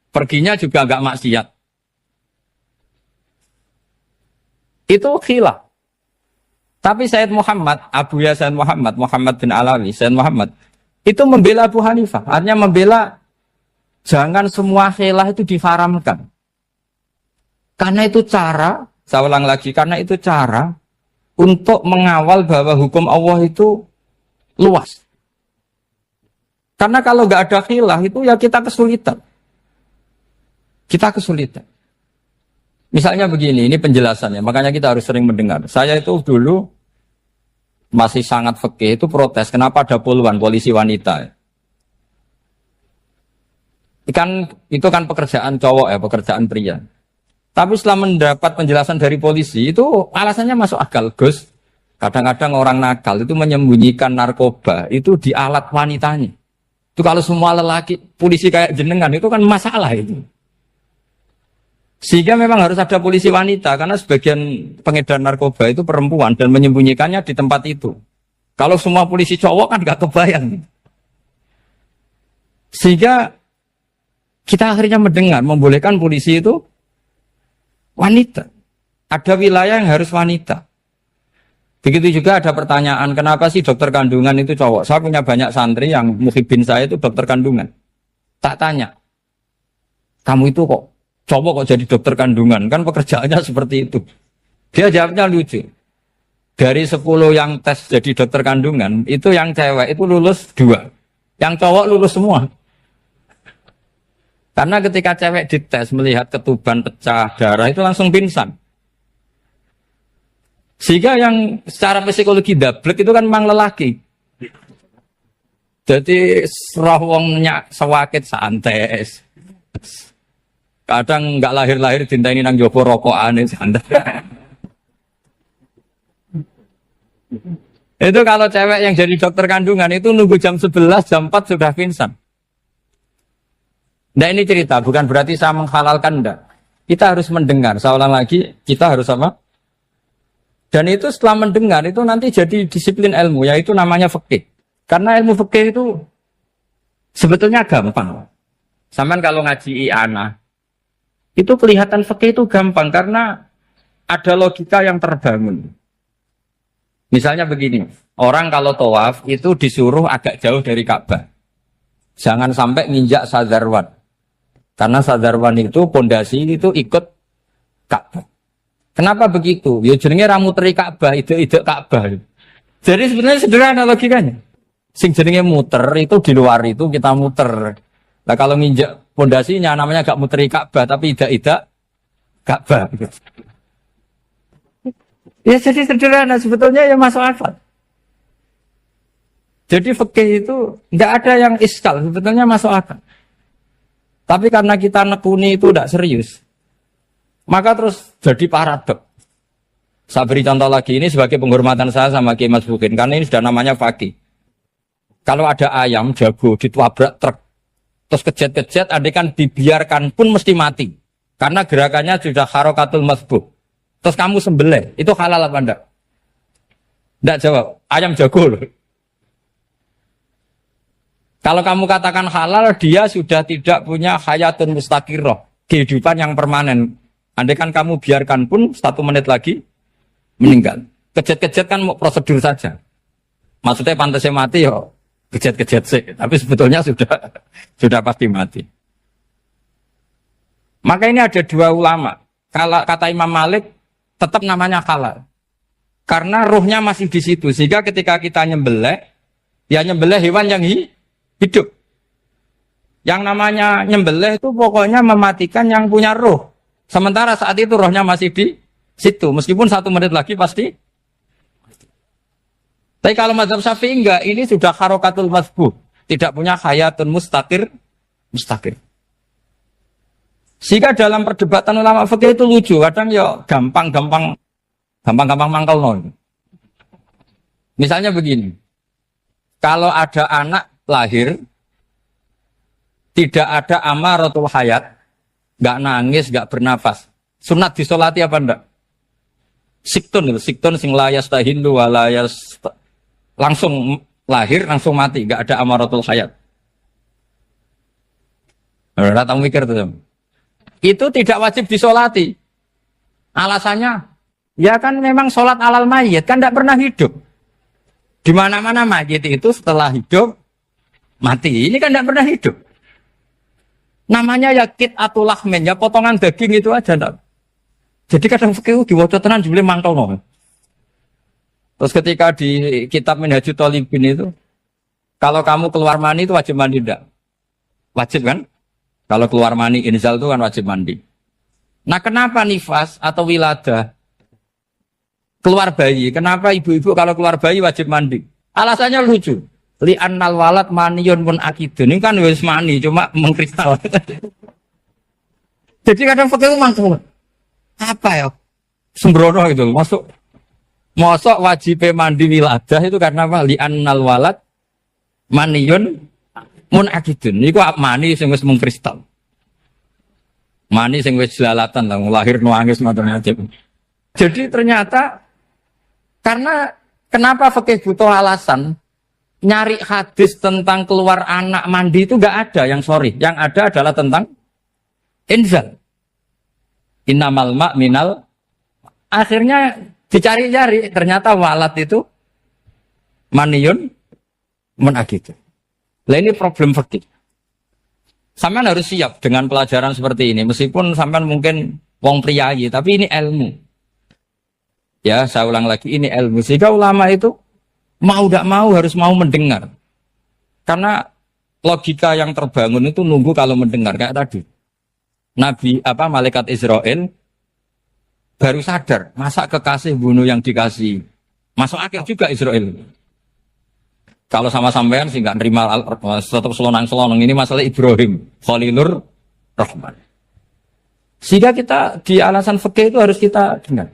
Perginya juga enggak maksiat. Itu khilaf. Tapi Sayyid Muhammad, Abu Ya Sayyid Muhammad, Muhammad bin Alawi, Sayyid Muhammad, itu membela Abu Hanifah. Artinya membela jangan semua khilaf itu diharamkan. Karena itu cara, saya ulang lagi, karena itu cara untuk mengawal bahwa hukum Allah itu luas. Karena kalau nggak ada khilaf itu ya kita kesulitan. Kita kesulitan. Misalnya begini, ini penjelasannya, makanya kita harus sering mendengar. Saya itu dulu masih sangat fikih itu protes, kenapa ada puluhan polisi wanita? Itu kan pekerjaan cowok ya, pekerjaan pria. Tapi setelah mendapat penjelasan dari polisi, itu alasannya masuk akal, Gus. Kadang-kadang orang nakal itu menyembunyikan narkoba, itu di alat wanitanya. Itu kalau semua lelaki, polisi kayak jenengan, itu kan masalah itu. Sehingga memang harus ada polisi wanita, karena sebagian pengedar narkoba itu perempuan dan menyembunyikannya di tempat itu. Kalau semua polisi cowok kan gak kebayang. Sehingga kita akhirnya mendengar, membolehkan polisi itu wanita. Ada wilayah yang harus wanita. Begitu juga ada pertanyaan, kenapa sih dokter kandungan itu cowok? Saya punya banyak santri yang muhibin saya itu dokter kandungan. Tak tanya, kamu itu kok cowok kok jadi dokter kandungan? Kan pekerjaannya seperti itu. Dia jawabnya lucu. Dari 10 yang tes jadi dokter kandungan, itu yang cewek itu lulus 2. Yang cowok lulus semua. Karena ketika cewek dites melihat ketuban pecah darah itu langsung pingsan. Sehingga yang secara psikologi dablek itu kan memang lelaki. Jadi serawongnya sewakit santes. Kadang nggak lahir-lahir dinteni nang jopo rokokane santai. Itu kalau cewek yang jadi dokter kandungan itu nunggu jam 11, jam 4 sudah pingsan. Nah ini cerita, bukan berarti saya menghalalkan, enggak. Kita harus mendengar, saya ulang lagi, kita harus apa? Dan itu setelah mendengar, itu nanti jadi disiplin ilmu, yaitu namanya fikih. Karena ilmu fikih itu sebetulnya gampang. Sampai kalau ngaji i'anah, itu kelihatan fikih itu gampang, karena ada logika yang terbangun. Misalnya begini, orang kalau tawaf itu disuruh agak jauh dari Ka'bah. Jangan sampai nginjak sadarwan. Karena sadarwan itu pondasi itu ikut Ka'bah. Kenapa begitu? Ya jenenge ra muteri Ka'bah, ide-ide Ka'bah. Jadi sebenarnya sederhana logikanya. Sing jenenge muter itu di luar itu kita muter. Nah kalau nginjak pondasinya namanya gak muteri Ka'bah tapi ida-ida Ka'bah. Ya jadi sederhana sebetulnya ya masuk akal. Jadi fikih itu tidak ada yang iskal, sebetulnya masuk akal. Tapi karena kita nekuni itu tidak serius, maka terus jadi paradok. Saya beri contoh lagi, ini sebagai penghormatan saya sama Kiai Mas Bukin, karena ini sudah namanya fakih. Kalau ada ayam jago ditwabrak truk, terus kejet-kejet, adekan dibiarkan pun mesti mati. Karena gerakannya sudah harokatul masbuh. Terus kamu sembelih, itu halal apa enggak? Enggak jawab, ayam jago loh. Kalau kamu katakan halal, dia sudah tidak punya hayatun mustaqirroh, kehidupan yang permanen. Andai kan kamu biarkan pun 1 menit lagi meninggal. Kejet-kejet kan mau prosedur saja. Maksudnya pantasnya mati ya kejet-kejet sih, tapi sebetulnya sudah pasti mati. Maka ini ada 2 ulama. Kalau kata Imam Malik tetap namanya halal. Karena ruhnya masih di situ, sehingga ketika kita nyembelih, ya nyembelih hewan yang hidup. Yang namanya nyembelih itu pokoknya mematikan yang punya roh. Sementara saat itu rohnya masih di situ. Meskipun 1 menit lagi pasti. Tapi kalau mazhab Syafi'i enggak, ini sudah harokatul masbuh. tidak punya hayatun mustaqir. Sehingga dalam perdebatan ulama fikih itu lucu, kadang ya gampang mangkal non. Misalnya begini, kalau ada anak lahir tidak ada amaratul hayat, nggak nangis, nggak bernafas, sunat disolati apa enggak? Siktun sing layas tahindu walayas, langsung lahir langsung mati, nggak ada amaratul hayat. Datang mikir tuh. Itu tidak wajib disolati. Alasannya, ya kan memang sholat alal mayit kan tidak pernah hidup. Di mana-mana mayit itu setelah hidup mati. Ini kan tidak pernah hidup. Namanya ya qit'atul lahmin, ya potongan daging itu aja. Enggak. Jadi kadang fikih diwaca tenan jebule mangkel no. Terus ketika di kitab Minhajut Thalibin itu, kalau kamu keluar mani itu wajib mandi enggak? Wajib kan? Kalau keluar mani inzal itu kan wajib mandi. Nah kenapa nifas atau wiladah keluar bayi? Kenapa ibu-ibu kalau keluar bayi wajib mandi? Alasannya lucu. Li'annal walad maniyun pun akidun. Ini kan wis mani cuma mengkristal. Jadi kadang pakai mangkel. Apa ya? Sembrono gitu. Masuk wajib mandi wiladah itu karena apa? Li'annal walad maniyun mun akidun. Niku mani sing wis mengkristal. Mani sing wis jelalatan lah lahir nuangis macam-macam. Jadi ternyata karena kenapa fikih butuh alasan nyari hadis tentang keluar anak mandi itu enggak ada yang sorry. Yang ada adalah tentang inzal. Innamal ma' minal. Akhirnya dicari-cari ternyata walad itu maniyun mun akidun. Lah ini problem fikih. Sampean harus siap dengan pelajaran seperti ini. Meskipun sampean mungkin wong priayi, tapi ini ilmu. Ya, saya ulang lagi, ini ilmu. Sehingga ulama itu mau tidak mau harus mau mendengar. Karena logika yang terbangun itu nunggu kalau mendengar kayak tadi. Malaikat Israel baru sadar, masa kekasih bunuh yang dikasih. Masuk akal juga Israel. Kalau sama sampean sih nggak nerima tetap selonang-selonang ini masalah Ibrahim Khalilur Rahman. Sehingga kita di alasan fikih itu harus kita dengar.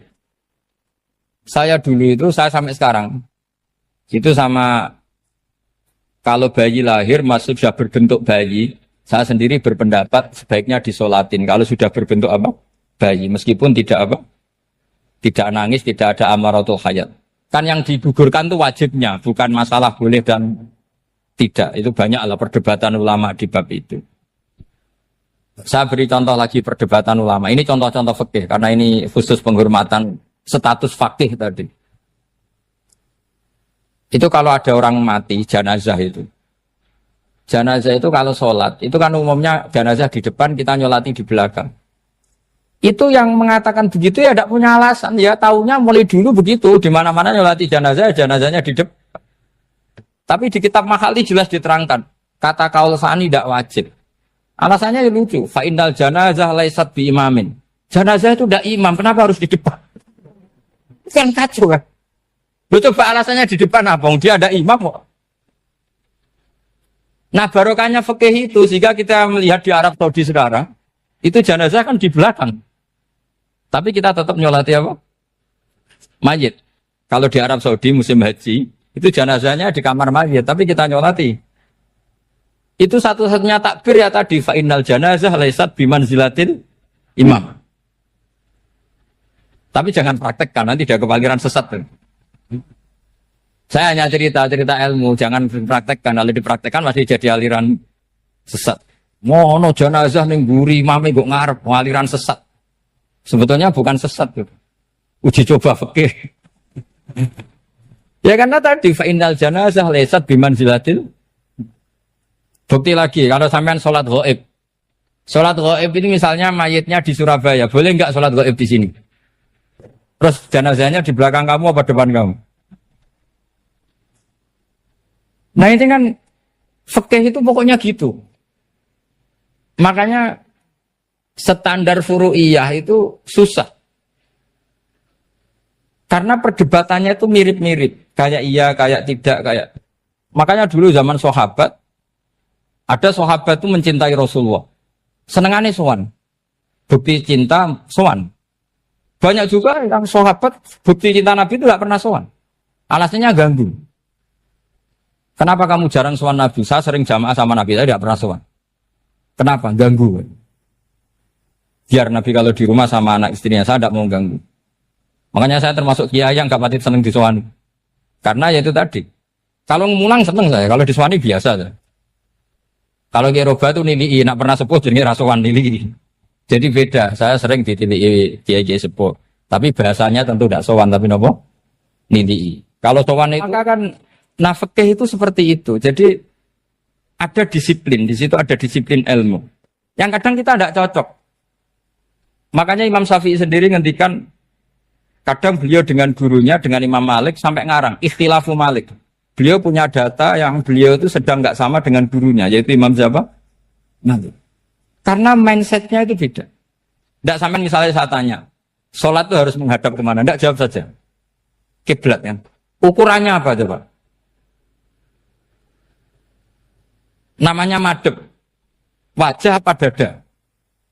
Saya dulu itu saya sampai sekarang itu sama kalau bayi lahir masih sudah berbentuk bayi, saya sendiri berpendapat sebaiknya disolatin kalau sudah berbentuk apa? Bayi meskipun tidak nangis, tidak ada amaratul hayat. Kan yang digugurkan itu wajibnya, bukan masalah boleh dan tidak. Itu banyaklah perdebatan ulama di bab itu. Saya beri contoh lagi perdebatan ulama. Ini contoh-contoh fikih, karena ini khusus penghormatan status fakih tadi. Itu kalau ada orang mati, jenazah itu. Jenazah itu kalau sholat, itu kan umumnya jenazah di depan, kita nyolati di belakang. Itu yang mengatakan begitu ya tidak punya alasan, ya taunya mulai dulu begitu, di mana-mana nyolati jenazah, jenazahnya di depan. Tapi di kitab Makhali jelas diterangkan, kata kaul sani tidak wajib. Alasannya lucu, fa innal janazah laisat bi imamin. Jenazah itu tidak imam, kenapa harus di depan? Kan kacau kan? Lu coba alasannya di depan apa? Dia ada imam kok. Nah barokahnya fikih itu, sehingga kita melihat di Arab Saudi sekarang, itu jenazah kan di belakang. Tapi kita tetap nyolati apa? Mayit. Kalau di Arab Saudi musim haji, itu jenazahnya di kamar mayit, tapi kita nyolati. Itu satu-satunya takbir ya tadi, fa innal janazah laisat bimanzilatil imam. Tapi jangan praktekkan, nanti dia kepaliran sesat. Saya hanya cerita-cerita ilmu, jangan dipraktekkan. Kalau dipraktekkan masih jadi aliran sesat. Mono jenazah ning mburi imame kok ngarep aliran sesat. Sebetulnya bukan sesat tuh. Uji coba fikih. Ya karena tadi fa innal janazah laisat bimanzilatil. Bukti lagi kalau sampean salat ghaib. Salat ghaib ini misalnya mayitnya di Surabaya, boleh enggak salat ghaib di sini? Terus jenazahnya di belakang kamu apa depan kamu? Nah ini kan fikih itu pokoknya gitu. Makanya standar furu'iyah itu susah. Karena perdebatannya itu mirip-mirip. Kayak iya, kayak tidak, kayak. Makanya dulu zaman sahabat, Ada sahabat itu mencintai Rasulullah. Senengannya sowan. Bukti cinta sowan. Banyak juga yang sahabat bukti cinta Nabi itu tidak pernah sowan. Alasannya ganggu. Kenapa kamu jarang sowan Nabi? Saya sering jamaah sama Nabi, saya tidak pernah sowan. Kenapa? Ganggu. Biar Nabi kalau di rumah sama anak istrinya, saya tidak mau ganggu. Makanya saya termasuk kiai yang gak pati seneng disowani. Karena ya itu tadi. Kalau ngulang seneng saya, kalau disowani biasa saya. Kalau Kiai Roba itu nilai, nak pernah sepuh jadi rasuan nilai. Jadi beda, saya sering ditilai Kiai sepuh. Tapi bahasanya tentu tidak sowan, tapi nopo nilai. Kalau sowan itu maka kan nafkah itu seperti itu. Jadi ada disiplin, di situ ada disiplin ilmu. Yang kadang kita tidak cocok. Makanya Imam Syafi'i sendiri ngendikan, kadang beliau dengan gurunya, dengan Imam Malik sampai ngarang ikhtilafu Malik. Beliau punya data yang beliau itu sedang nggak sama dengan gurunya, yaitu Imam siapa? Malik. Karena mindsetnya itu beda. Tidak sampai misalnya saya tanya, sholat itu harus menghadap kemana? Tidak, jawab saja. Kiblat kan. Ukurannya apa coba? Namanya madhep. Wajah apa dada?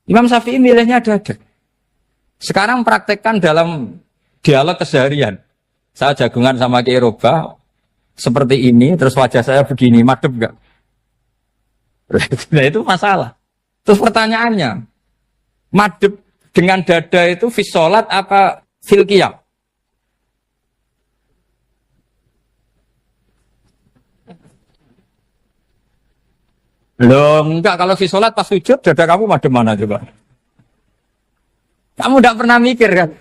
Imam Syafi'i milihnya dada. Sekarang praktekkan dalam dialog keseharian. Saya jagungan sama Kiai Roba seperti ini, terus wajah saya begini, madhep enggak? Nah itu masalah. Terus pertanyaannya, madhep dengan dada itu fis sholat apa fil qiyam? Loh enggak, kalau fis sholat pas sujud dada kamu madhep mana coba? Kamu enggak pernah mikir kan?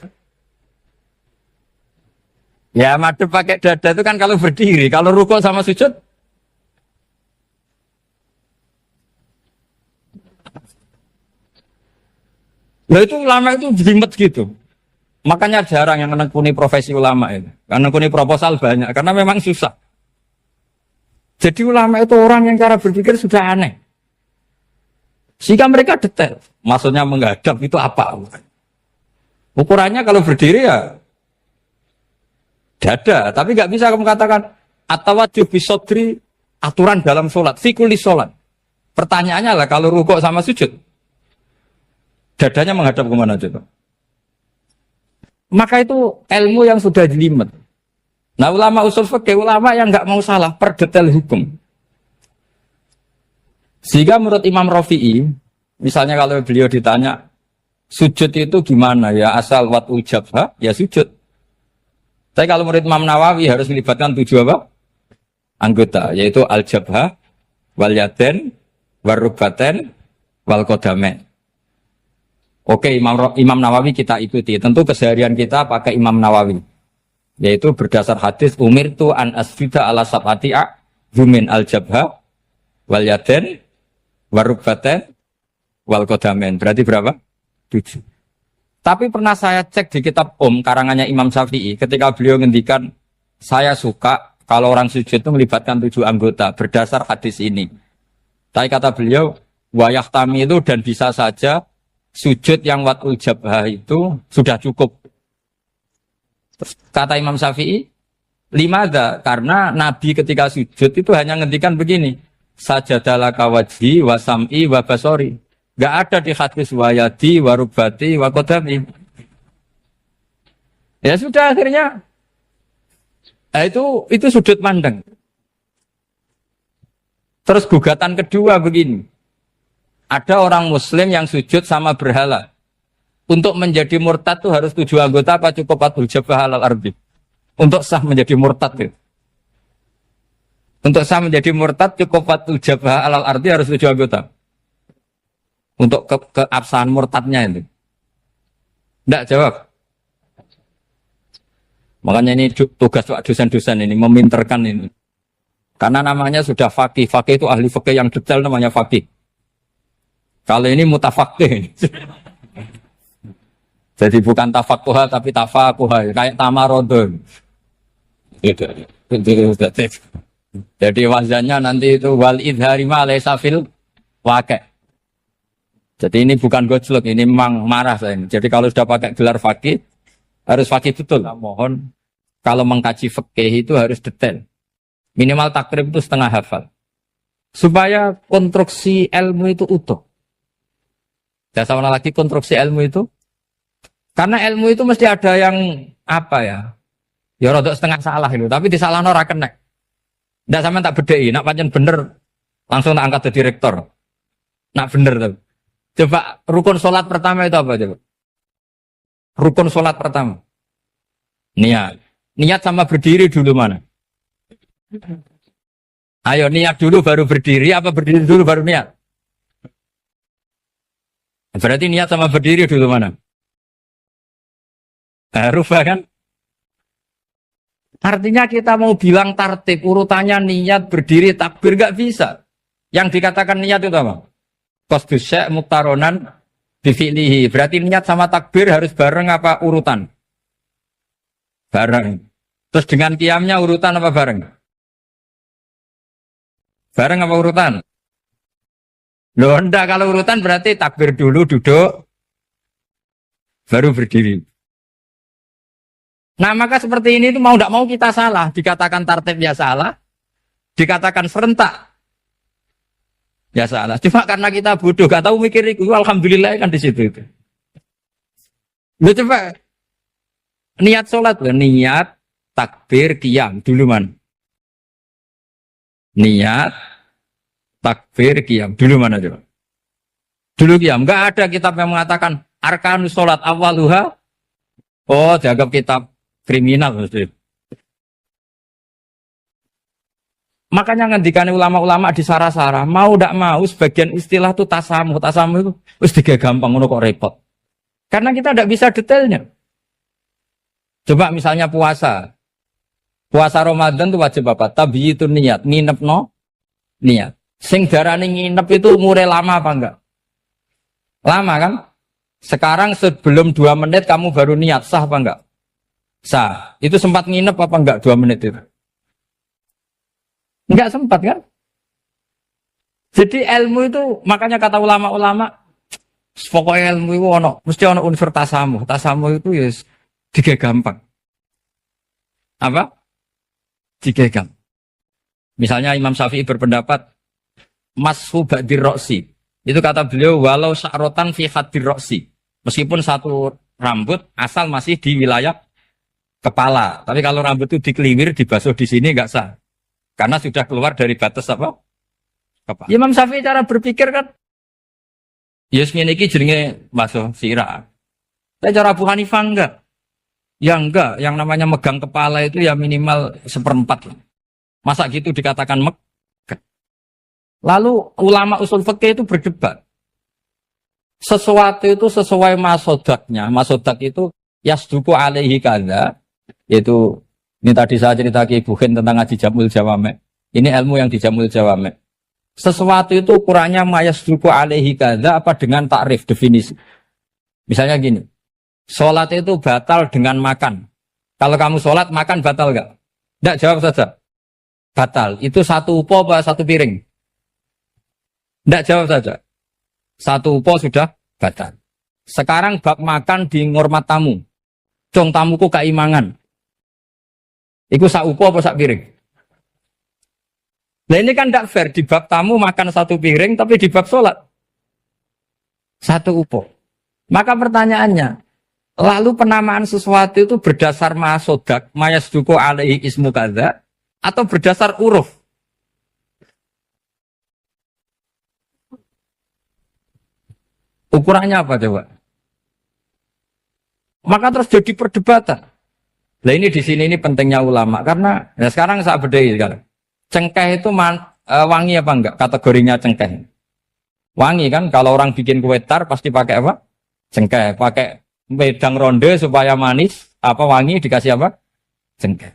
Ya madhep pakai dada itu kan kalau berdiri, kalau rukuk sama sujud. Nah itu ulama itu jelimet gitu. Makanya jarang yang menekuni profesi ulama itu. Karena menekuni proposal banyak, karena memang susah. Jadi ulama itu orang yang cara berpikir sudah aneh. Sehingga mereka detail. Maksudnya menghadap itu apa? Ukurannya kalau berdiri ya dada, tapi nggak bisa kamu katakan atawajjuh bisodri aturan dalam sholat, fikuli sholat. Pertanyaannya lah kalau rukuk sama sujud, dadanya menghadap kemana coba? Maka itu ilmu yang sudah jelimet. Nah ulama usul fikih, ulama yang nggak mau salah per detail hukum. Sehingga menurut Imam Rafi'i, misalnya kalau beliau ditanya sujud itu gimana ya, asal watul jabha ya sujud. Tapi kalau murid Imam Nawawi harus melibatkan 7 apa? Anggota, yaitu al-jabhah, wal yaden, warrubaten, wal qadamen. Oke, Imam Nawawi kita ikuti. Tentu keseharian kita pakai Imam Nawawi. Yaitu berdasar hadis umirtu an asjuda ala sab'ati'a yumin al-jabhah, wal yaden, warrubaten, wal qadamen. Berarti berapa? 7. Tapi pernah saya cek di kitab karangannya Imam Syafi'i, ketika beliau ngendikan, saya suka kalau orang sujud itu melibatkan 7 anggota berdasar hadis ini. Tapi kata beliau, wayah tami itu dan bisa saja sujud yang watul jabhah itu sudah cukup. Terus kata Imam Syafi'i, limada, karena Nabi ketika sujud itu hanya ngendikan begini, sajadalaka wajhi wa sam'i wa basori. Gak ada di hadis wayadi, warubati, wakodami. Ya sudah akhirnya. Nah, itu sudut pandang. Terus gugatan kedua begini. Ada orang muslim yang sujud sama berhala. Untuk menjadi murtad itu harus 7 anggota apa cukup watul jabhah alal ardi? Untuk sah menjadi murtad itu. Untuk sah menjadi murtad cukup watul jabhah alal ardi harus 7 anggota. Untuk keabsahan murtadnya itu. Tidak jawab. Makanya ini tugas dosen-dosen ini, meminterkan ini. Karena namanya sudah faqih. Faqih itu ahli faqih yang detail namanya faqih. Kalau ini mutafaqih. Jadi bukan tafakuha tapi tafakuha. Kayak tamarodon. Jadi wazannya nanti itu wal idhari ma laysa fil waqi'. Jadi ini bukan gojlok, ini memang marah saya ini. Jadi kalau sudah pakai gelar fakih, harus fakih betul. Nah, mohon, kalau mengkaji fikih itu harus detail. Minimal takrib itu setengah hafal. Supaya konstruksi ilmu itu utuh. Dan sama lagi konstruksi ilmu itu. Karena ilmu itu mesti ada yang apa ya? Ya rodok setengah salah itu, tapi disalahno ora kena. Ndak sampean tak bedheki, nak pancen bener langsung tak angkat jadi direktur. Nak bener tuh. Coba rukun sholat pertama itu apa coba? Rukun sholat pertama. Niat. Niat sama berdiri dulu mana? Ayo niat dulu baru berdiri, apa berdiri dulu baru niat? Berarti niat sama berdiri dulu mana? Rubah kan? Artinya kita mau bilang tartib, urutannya niat, berdiri, takbir, gak bisa. Yang dikatakan niat itu apa? Qasdus syai' muktaronan bifi'lihi. Berarti niat sama takbir harus bareng apa urutan? Bareng. Terus dengan qiyamnya urutan apa bareng? Bareng apa urutan? Loh enggak, kalau urutan berarti takbir dulu, duduk, baru berdiri. Nah maka seperti ini itu mau tidak mau kita salah. Dikatakan tartib ya salah. Dikatakan serentak ya salah. Cuma karena kita bodoh, gak tahu mikir itu. Alhamdulillah kan di situ itu. Lu coba niat sholat loh. Niat, takbir, qiyam. Dulu man. Niat, takbir, qiyam. Dulu mana coba? Dulu qiyam. Gak ada kitab yang mengatakan arkanus sholat awaluha. Oh dianggap kitab kriminal maksudnya. Makanya ngendikane ulama-ulama di sarah-sarah, mau ndak mau sebagian istilah itu tasamuh. Tasamuh itu wis tiga gampang ngono kok repot. Karena kita ndak bisa detailnya. Coba misalnya puasa. Puasa Ramadan itu wajib apa? Tabyitun niat, nginepno niat. Sing darane nginep itu umure lama apa enggak? Lama kan? Sekarang sebelum 2 menit kamu baru niat, sah apa enggak? Sah. Itu sempat nginep apa enggak 2 menit itu? Enggak sempat kan? Jadi ilmu itu, makanya kata ulama-ulama, pokoknya ilmu itu mesti ono unsur tasamuh. Tasamuh itu ya tiga gampang. Apa? Tiga gampang. Misalnya Imam Syafi'i berpendapat, mashu ba'dir roksi. Itu kata beliau, walau sya'rotan fi hadir roksi. Meskipun satu rambut asal masih di wilayah kepala. Tapi kalau rambut itu dikeliwir, dibasuh di sini enggak sah. Karena sudah keluar dari batas apa? Kepala. Imam Syafi'i cara berpikir kan, yes ngene iki jenenge basuh sirah. Tapi cara Abu Hanifah enggak. Ya enggak, yang namanya megang kepala itu ya minimal 1/4. Masa gitu dikatakan megah? Lalu ulama usul fikih itu berdebat. Sesuatu itu sesuai masodaknya. Masodak itu yasduku alaihi kadza. Yaitu, ini tadi saya cerita ke Ibu Khen tentang ngaji Jamul Jawame. Ini ilmu yang di Jamul Jawame. Sesuatu itu ukurannya mayasduku alaihi kadza apa dengan takrif, definisi. Misalnya gini, sholat itu batal dengan makan. Kalau kamu sholat, makan batal enggak? Enggak, jawab saja. Batal. Itu satu upo apa satu piring? Enggak, jawab saja. Satu upo sudah batal. Sekarang bab makan di ngormat tamu. Cong tamuku keimangan. Iku sak upo apa sak piring? Nah ini kan tidak fair. Di bab tamu makan satu piring, tapi di bab sholat satu upo. Maka pertanyaannya, lalu penamaan sesuatu itu berdasar masodak, mayasduku alaihi ismu kadza, atau berdasar uruf? Ukurannya apa coba? Maka terus jadi perdebatan. Nah ini di sini ini pentingnya ulama karena ya sekarang saya bedai sekarang. Cengkeh itu wangi apa enggak? Kategorinya cengkeh. Wangi kan? Kalau orang bikin kue tar pasti pakai apa? Cengkeh. Pakai wedang ronde supaya manis. Apa wangi dikasih apa? Cengkeh.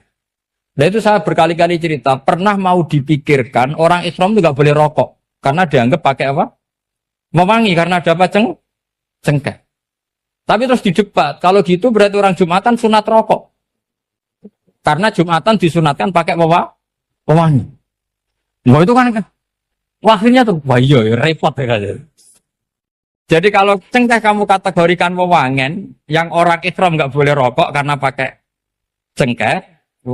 Nah itu saya berkali-kali cerita. Pernah mau dipikirkan orang Islam itu nggak boleh rokok karena dianggap pakai apa? Mewangi karena ada apa cengkeh. Tapi terus didebat, kalau gitu berarti orang Jumatan sunat rokok. Karena Jumatan disunatkan pakai pewangi. Wah itu kan, akhirnya tuh, wah iya repot ya kan. Jadi kalau cengkeh kamu kategorikan pewangen, yang orang Islam nggak boleh rokok karena pakai cengkeh,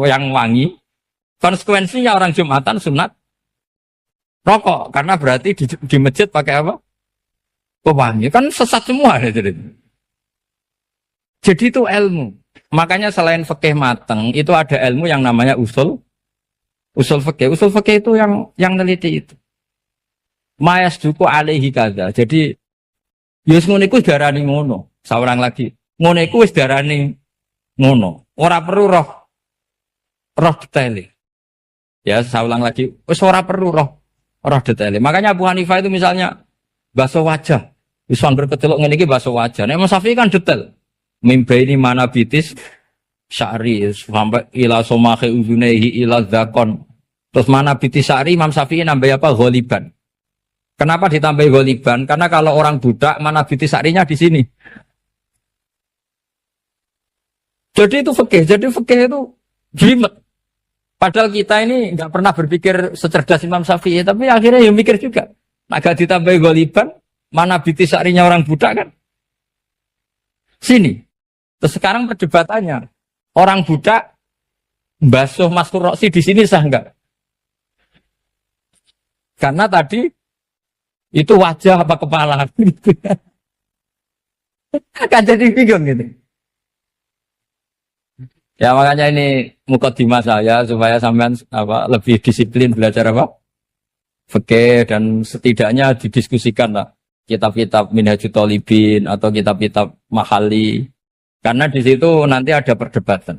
yang wangi, konsekuensinya orang Jumatan sunat rokok karena berarti di masjid pakai apa? Pewangi kan sesat semua ya, jadi itu ilmu. Makanya selain fikih mateng itu ada ilmu yang namanya usul fikih. Usul fikih itu yang neliti itu. Mayas duku alaihi kaza. Jadi yus ngono iku darani ngono. Saurang lagi. Ngono iku wis darani ngono. Ora perlu roh detail. Ya, saya ulang lagi. Wis ora perlu roh detail. Makanya Abu Hanifah itu misalnya basuh wajah. Wis anggar kecelok ngene iki basuh wajah. Nek Imam Syafi'i kan detail. Mimba ini mana bitis syari sampai ila somahe uzunehi ila zakon. Terus mana bitis syari Imam Syafi'i nambah apa? Ghaliban. Kenapa ditambah ghaliban? Karena kalau orang budak mana bitis syarinya di sini. Jadi itu fikih. Jadi fikih itu jelimet. Padahal kita ini nggak pernah berpikir secerdas Imam Syafi'i, tapi akhirnya ya mikir juga. Agak ditambah ghaliban, mana bitis syarinya orang budak kan? Sini. Terus sekarang perdebatannya, orang budak basuh maskur roksi di sini sah enggak? Karena tadi itu wajah apa kepala, kan jadi bingung gitu. Ya makanya ini mukadimah saya supaya sampean lebih disiplin belajar fikih dan setidaknya didiskusikan lah kitab-kitab Minhajul Thalibin atau kitab-kitab Mahali. Karena di situ nanti ada perdebatan.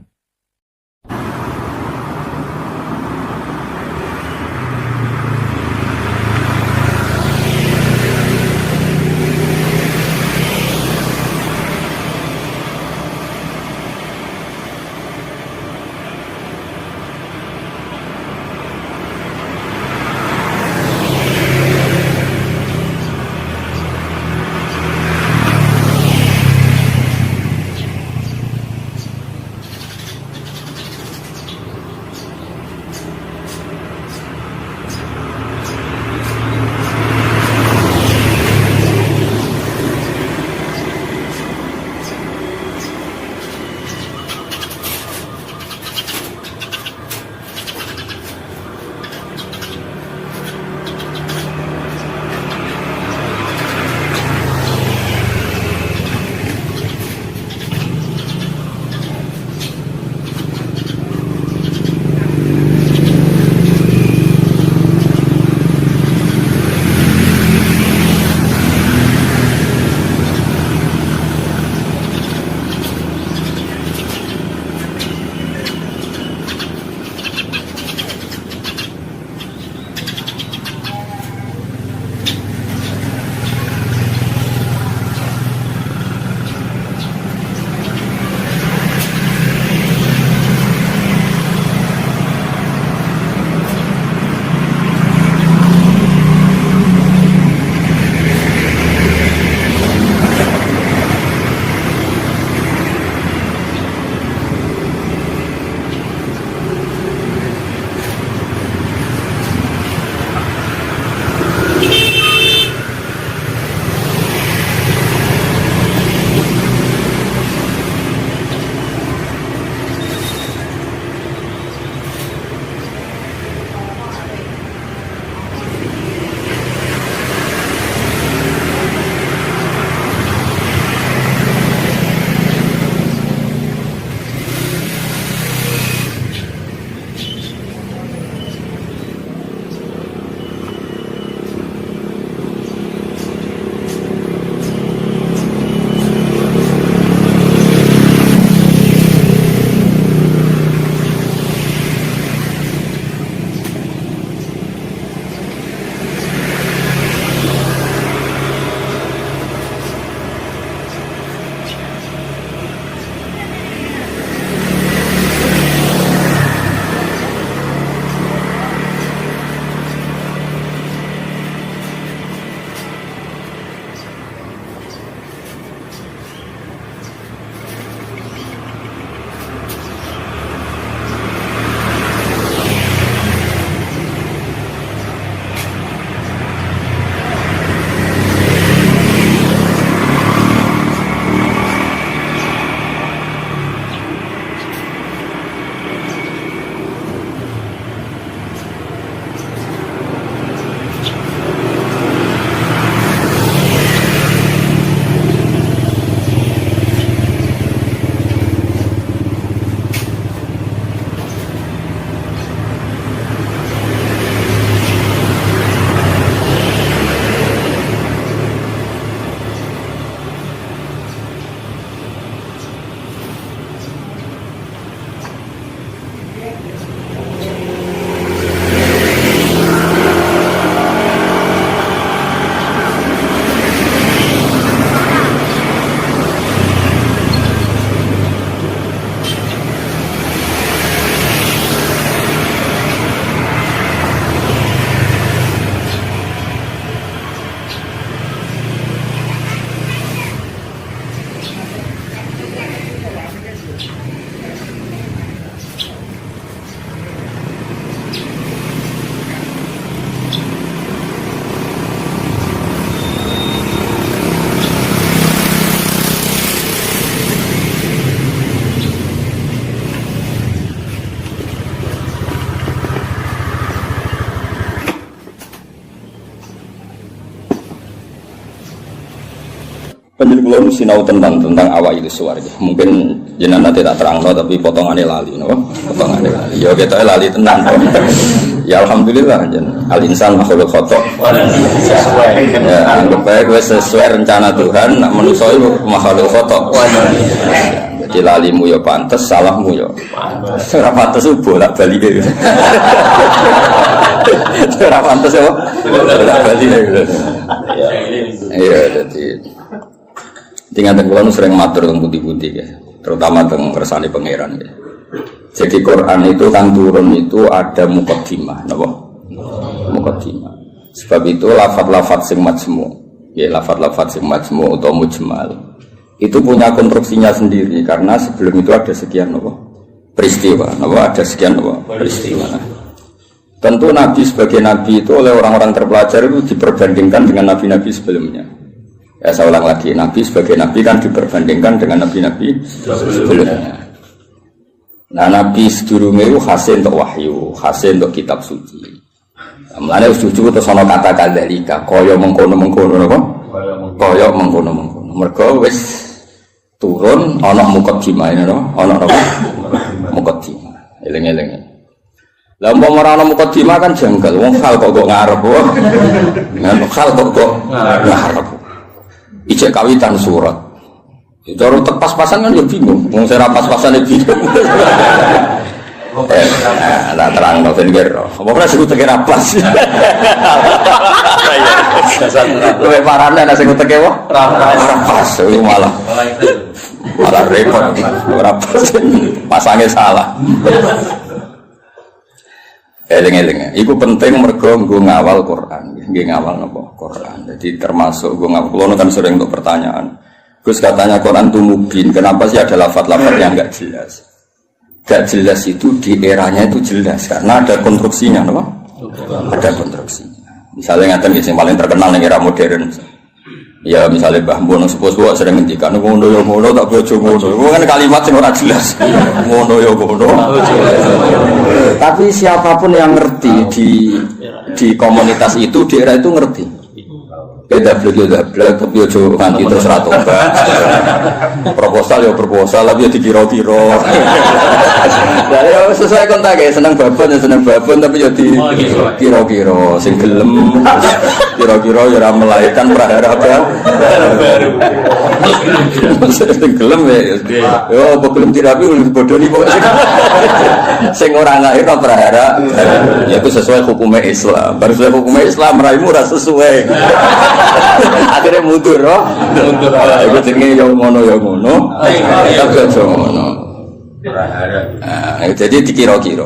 Penjelasan kula sinau tentang awak itu suwarga. Mungkin jenengan nanti tak terangno tapi potongannya lali, no? Potongannya lali. Ya kita lali tenan. Ya alhamdulillah jenengan. Al insan makhluk khata. Ya, anggap bae wis sesuai rencana Tuhan, nak manusa iku makhluk khata. Jadi lalimu ya pantes, salahmu ya pantes. Ora pantes bolak-balik. Ora pantes ya. Bolak-balik. Iya, jadi tinggal tenggelam sering matur tentang putih-putih ya, terutama tentang kersane pangeran ya. Jadi Quran itu kan turun itu ada mukaddimah, napa? Mukaddimah. Sebab itu lafaz-lafaz sing majmu, ya lafaz-lafaz sing majmu atau mujmal itu punya konstruksinya sendiri karena sebelum itu ada sekian napa? Peristiwa, napa? Ada sekian napa? Peristiwa. Tentu Nabi sebagai Nabi itu oleh orang-orang terpelajar itu diperbandingkan dengan Nabi-Nabi sebelumnya. Ya saya ulang lagi, Nabi sebagai Nabi kan diperbandingkan dengan Nabi-Nabi sebelumnya. Nah Nabi sedurunge itu hasil untuk wahyu, hasil untuk kitab suci. Mulane wis cucu terus ana kata kadzalika, kaya mengkono-mengkono apa? Kaya mengkono-mengkono. Mergo wis turun ana mukaddimah ana apa? Mukaddimah. Eling-eling. Lah umpama ora ana mukaddimah kan janggal, wong hal kok ngarep wae. Hal kok ngarep. Ijek kawitan surat. Cara pas-pasan kan ya bingung. Wong sing ra pas-pasane bingung. Nah, terang no ben kira. Apa ora sing teke ra pas. Kowe parane ana sing teke wae ra pas, iku malah repot. Ora pas. Pasange salah. Eling-eling, itu penting mergo nggo ngawal Quran, nggih ngawal napa Quran. Jadi termasuk nggo ngawal. Kulo kan sering untuk pertanyaan. Gus katanya Quran itu mubin, kenapa sih ada lafaz-lafaz yang enggak jelas? Enggak jelas itu di eranya itu jelas karena ada konstruksinya, napa? Ada konstruksinya. Misalnya ngaten nggih sing paling terkenal ning era modern. Ya misalnya Mbah Mun sepuh-sepuh sering ngendikan ngono ya ngono tak bojo ngono. Itu kan kalimat sing ora jelas. Ngono ya ngono. Tapi siapapun yang ngerti di komunitas itu di era itu ngerti. Beda blek tapi ojo nganti terus ra tobat. Proposal ya proposal tapi ya dikira-kira. Lah ya sesuai kontak ya seneng babon tapi ya dikira-kira sing gelem kira-kira ya ora melahirkan prahara baru. Sing gelem ya yo apa gelem dirapi bodoni pokoke sing ora lahir prahara ya itu sesuai hukum Islam. Baru sesuai hukum Islam raimu ora sesuai. Akhirnya mundur, mundur. Itu jenenge yang ngono, tapi aja ngono. Jadi dikira-kira.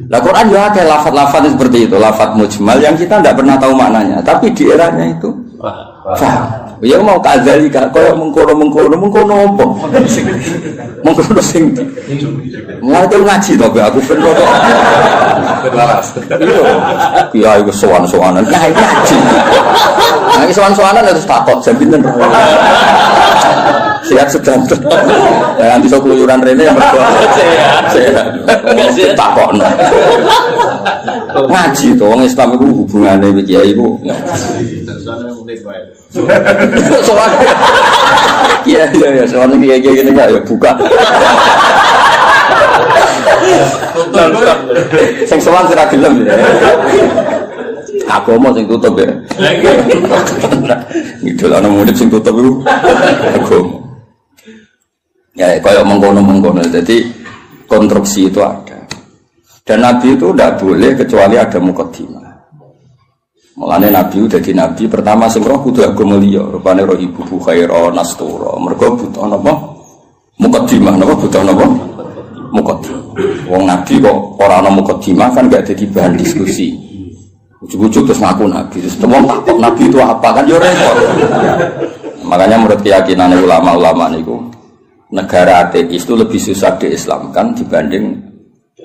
Lah Quran juga ada lafaz-lafaz seperti itu, lafaz mujmal yang kita tidak pernah tahu maknanya, tapi di eranya itu paham. Ya mau kadzalika kaya mengkono apa? Mengkono sing ngerti ngaji to aku ben kok. Iya, iku sowan-sowanan. Nah, ngaji. Nah, iki sowan-sowanan harus takok jam pinten. Sehat sedang. Ya nanti sok keluyuran rene yang berdua. Sehat. Takokno. Ngaji to wong Islam iku hubungane iki kiai iku. Soal iya soal kayak gini nggak ya buka sing soal tidak gelem ya aku mau sing tutup ya gitu lah murid sing tutup itu aku ya kayak mengkono jadi konstruksi itu ada dan Nabi itu tidak boleh kecuali ada mukaddimah. Mulane Nabi udah di Nabi pertama sing roh kudu agama liya, rupane roh ibu khaira nastura. Mergo butuh napa? Mukaddimah napa butuh napa? Mukaddimah. Wong Nabi kok ora ana mukaddimah kan gak dadi bahan diskusi. Ujug-ujug terus ngaku Nabi. Terus wong takok Nabi itu apa kan yo repot. Makanya menurut keyakinan ulama-ulama niku negara ateis itu lebih susah diislamkan dibanding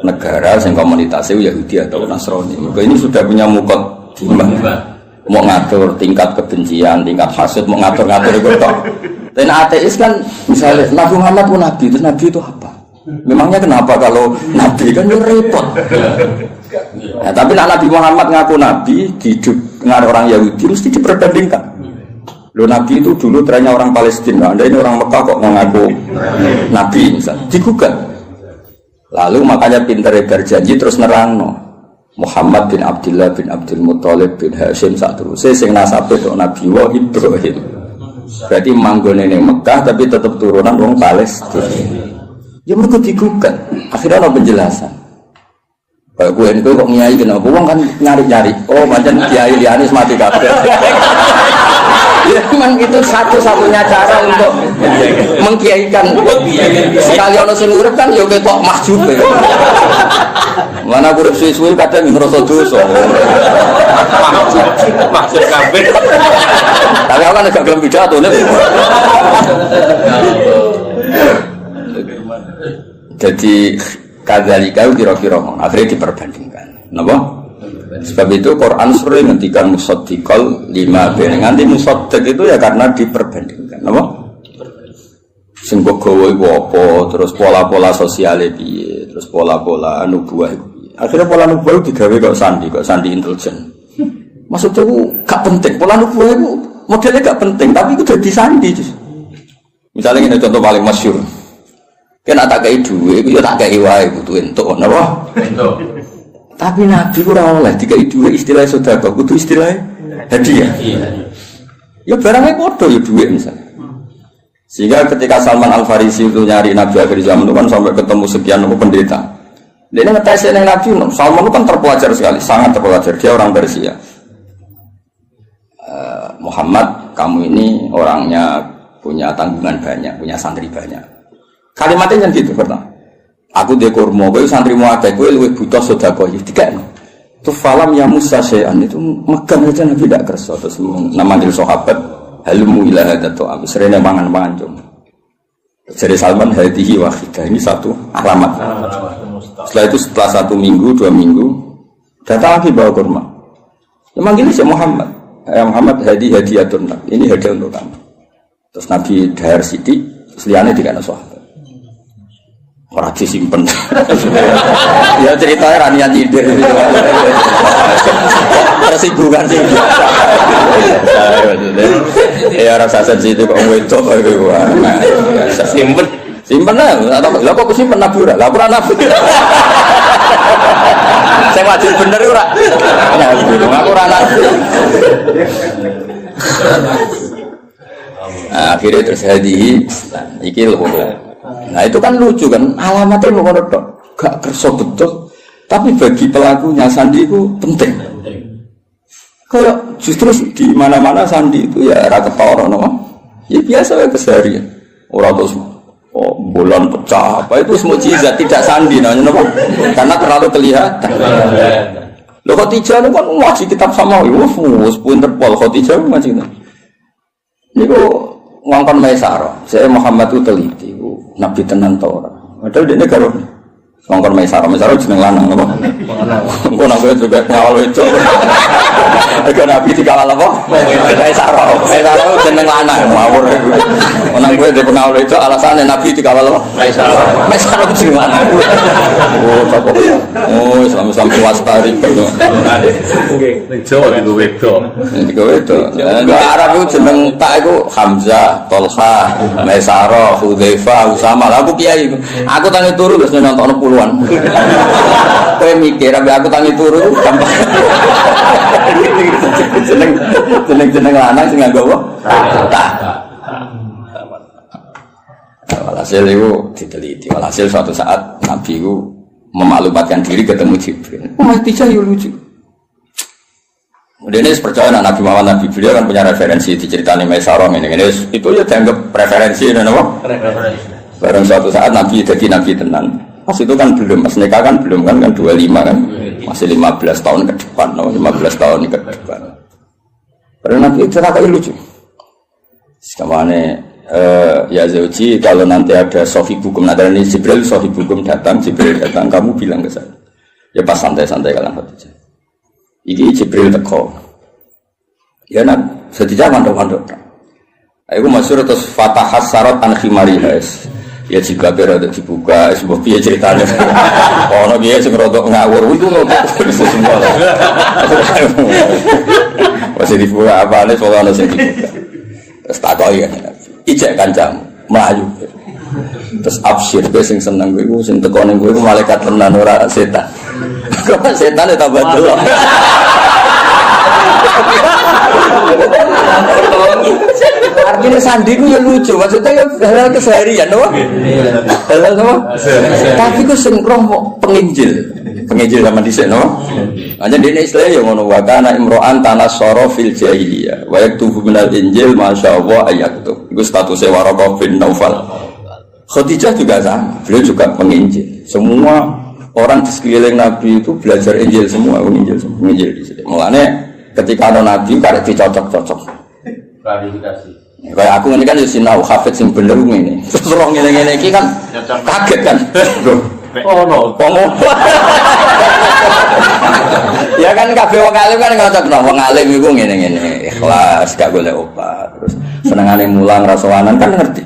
negara yang komunitasnya Yahudi atau Nasrani. Maka ini sudah punya mau ngatur tingkat kebencian, tingkat hasad, mau ngatur-ngatur itu toh. Dan ateis kan misalnya Nabi Muhammad pun Nabi, terus Nabi itu apa? Memangnya kenapa kalau Nabi kan repot. Nah, tapi Nabi Muhammad ngaku Nabi di dengan orang Yahudi mesti diperbandingkan. Lo Nabi itu dulu trennya orang Palestina, Anda ini orang Mekah kok mengaku Nabi misalnya, digugat. Lalu makanya pinter berjanji terus nerangno. Muhammad bin Abdullah bin Abdul Muthalib bin Hashim sak terus sing nasabe kok Nabi wa Ibrahim. Berarti manggone ning Mekah tapi tetap turunan wong Palestina. Ya mergo digugat. Akhirnya ana penjelasan. Kayak gue ini kok nyai kenapa? Wong kan nyari-nyari. Oh, macam kiai lianis mati kabeh. Ya memang itu satu-satunya cara untuk mengkiaikan. Sekali ono sing urip kan yo ketok mahjub. Mana urip suwi-suwi kadang ngrasa dosa. Mahjub kabeh. Tapi aku kan agak gelem pidato nek. Jadi kadzalika kira-kira akhirnya diperbandingkan. Napa? Sebab itu Quran sering ngendikan musaddiqal lima ben. Nganti musaddiq itu ya karena diperbandingkan. Napa? Sing gowo iku apa, terus pola-pola sosiale piye, terus pola-pola nubuwah iku piye. Akhirnya pola nubuwah digawe kok sandi intelijen. Maksudnya itu gak penting. Pola nubuwah itu modelnya gak penting, tapi itu jadi sandi. Misalnya ini contoh paling masyhur. Kan tak kei duwe, iku yo tak kei wae kudu entuk, napa? Entuk. Tapi Nabi ora oleh dikai duwe istilah sedekah, kudu istilah hadiah. Iya. Ya barangnya padha ya duwe misalnya. Sehingga ketika Salman Al-Farisi itu nyari Nabi akhir zaman itu kan sampai ketemu sekian pendeta. Dia ngetes Nabi, Salman itu kan terpelajar sekali, sangat terpelajar. Dia orang Persia. Muhammad, kamu ini orangnya punya tanggungan banyak, punya santri banyak. Kalimatnya kan gitu pertama. Aku dia kurma, kowe santri mu akeh, kowe luwih butuh sedekah iki dikene. Tu falam ya Musa syai'an itu megang aja Nabi tidak kersa terus namanggil sahabat halumu ila hadatu am serene mangan-mangan cum. Jadi Salman hadihi wahidah ini satu alamat. Setelah itu setelah 1 minggu, 2 minggu datang lagi bawa kurma. Dia manggil si Muhammad. Ya Muhammad hadiyatun. Ini hadiah untuk kamu. Terus Nabi dahar sidik, seliane dikana sahabat. Orang disimpen. Ya ceritanya ranian ide. Tersinggungan sih. Ya rasa sensitif kok wedok iku. Simpen. Simpen lah. Lah kok simpen nabura? Lah ora nabur. Sing wajib bener ora. Aku ora nabur. Akhirnya terus hadihi iki lho. Nah itu kan lucu kan, alamatnya ngono tok, gak kerso betul, tapi bagi pelakunya sandi itu penting. Kalau justru di mana-mana sandi itu ya rata ketara, no? Ya biasa ya keseharian. Orang terus bulan pecah, apa itu semua mukjizat tidak sandi, namanya no? Karena terlalu kelihatan. Lo Khadijah itu kan ngaji kitab sama, wus pinter pol Khadijah ngaji kita. Ini kok ngongkon Maisarah, saya Muhammad itu teliti. Nabi tenan ta ora. Padahal dene karo ngongkon Maisarah jeneng lanang apa? Engko nang kowe juga ngawal wedok. Nek Nabi dikawal apa? Maisarah jeneng lanang ngawur. Nang kowe dhewe ngawal wedok alasane Nabi dikawal apa? Maisarah jeneng lanang. Oh, apa? Oh, Islam puas-pari kok.
Nggih, ning Jawa digo wedok.
Digo wedok. Arab itu jeneng tak iku Hamzah, Tolha, Maisarah, Hudzaifah, Usama. Aku kiai. Aku tangi turu wis nonton puluhan. Kowe mikir aku tangi turu gampang. Jeneng lanang sing nganggo apa? Tak. Walhasil itu diteliti. Walhasil suatu saat Nabi itu memaklumatkan diri ketemu Jibril. Khadijah ya lucu. Kemudian ini percaya Nabi Muhammad Nabi beliau kan punya referensi diceritani Maisarah ini. Itu ya dianggap referensi, apa? Barang suatu saat Nabi jadi Nabi tenan. Pas itu kan belum, pas nikah kan belum kan 25 kan. Masih 15 tahun ke depan, 15 tahun ke depan. Padahal Nabi ceritanya lucu. Sekamane ya Zauji, kalau nanti ada sohibukum, ada ini Jibril sohibukum datang, kamu bilang ke saya. Ya pas santai-santai kalian Khadijah. Iki Jibril teko. Ya nak, sedikit mandok-mandok. Aku masyhur terus fatahas sarat an khimariha. Ya jika berada dibuka, sebuah piye ceritanya. Ono piye sing rodok ngawur itu semua. Masih dibuka apa nih soalnya sing dibuka. Terus takoi kan ijek kancamu melayu. Terus absyir kowe sing seneng kowe sing teko ning kowe malaikat tenan ora setan. Kok setan ya tambah delok. Artinya sandiku ya lucu, maksudnya hal keseharian, apa? Hal apa? Tapi ku sing roh penginjil sama dhisik, no? Hanya dene istilah ya ngono wa kana imro'an tanassara fil jahiliyah wa yaktubu minal injil masyaallah ayaktub. Iku statusnya Waraqah bin Naufal. Khadijah juga sama, beliau juga penginjil. Semua orang di sekeliling Nabi itu belajar Injil semua, Injil di sini. Mulane ketika ada Nabi karek dicocok-cocok.
Klarifikasi.
Kayak aku ini kan sinau hafid sing bener ngene. Terus roh ngene-ngene iki kan kaget kan.
Oh no.
Ya kan kabeh wong alim kan ngocok wong alim iku ngene-ngene, ikhlas gak golek obat. Terus senengane mulang ra sowanan kan ngerti.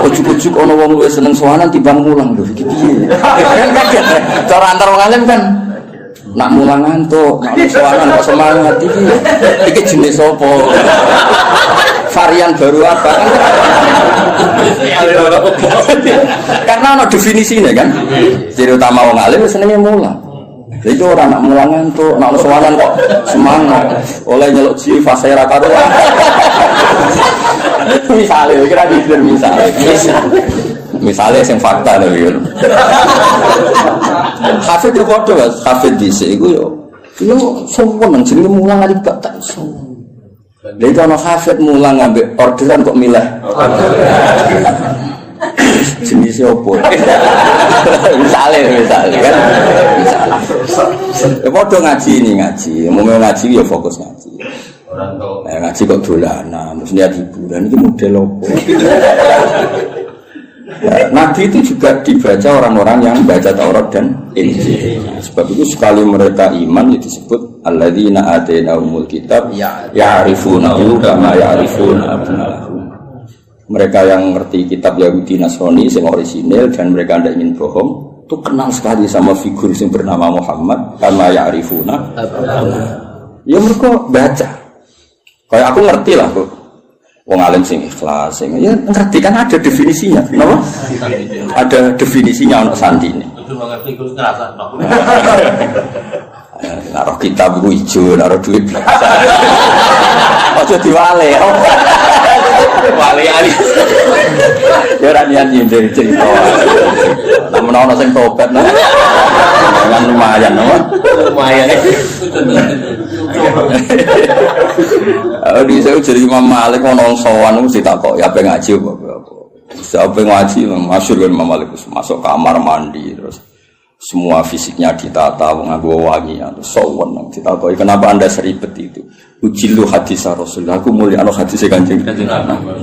Ujuk-ujuk ana wong luwih seneng sowanan timbang mulang lho iki piye. Kan kaget. Cara antar wong alim kan nak mulang ngantuk, nak sowanan kok semangat iki. Iki jenis apa? Varian baru apa kan? Karena ada definisinya kan. Ciri utama wong alim senenge mulang. Jadi orang nak mulang ngantuk, nak sowanan kok semangat. Oleh nyeluk ji fase ra karo. Misalnya, kira gitu misalnya yang fakta nih gitu. Hafid itu kode mas, hafid di sini yo semua menjadi mulang aja gak tak semua. Jadi kalau hafid mulang ngambil orderan kok milah. Jenisnya apa? Misalnya kan. Ya kode ngaji ini ngaji, mau ngaji ya fokus ngaji. Ngaji kok dolanan, maksudnya hiburan itu model apa? Nabi itu juga dibaca orang-orang yang baca Taurat dan Injil. Sebab itu sekali mereka iman itu disebut alladzina atainahumul kitab ya'rifunahu kama ya'rifuna abna'ahum. Mereka yang ngerti kitab Yahudi Nasrani yang orisinil dan mereka tidak ingin bohong, itu kenal sekali sama figur yang bernama Muhammad kama ya'rifuna abna'ahum. Ya mereka baca. Kayak aku ngerti lah kok. Wong alim sing ikhlas, sing ya ngerti kan ada definisinya, kenapa? Ada definisinya untuk sandi ini.
Itu mengerti terus ngerasa no.
Naruh kitab itu hijau, naruh duit biasa. Ojo diwale. Wali ali. Ya ora niat nyindir cerita. Namun ana sing tobat nah. Dengan lumayan, no? Lumayan. Di saya jadi Imam Malik ono sowan mesti takok ya ape ngaji apa. Siapa ngaji masyhur kan Imam Malik masuk kamar mandi terus semua fisiknya ditata nganggo wangi terus sowan ditakoki kenapa Anda seribet itu. Ujilu hadis Rasulullah aku mulia ana hadis Kanjeng Nabi.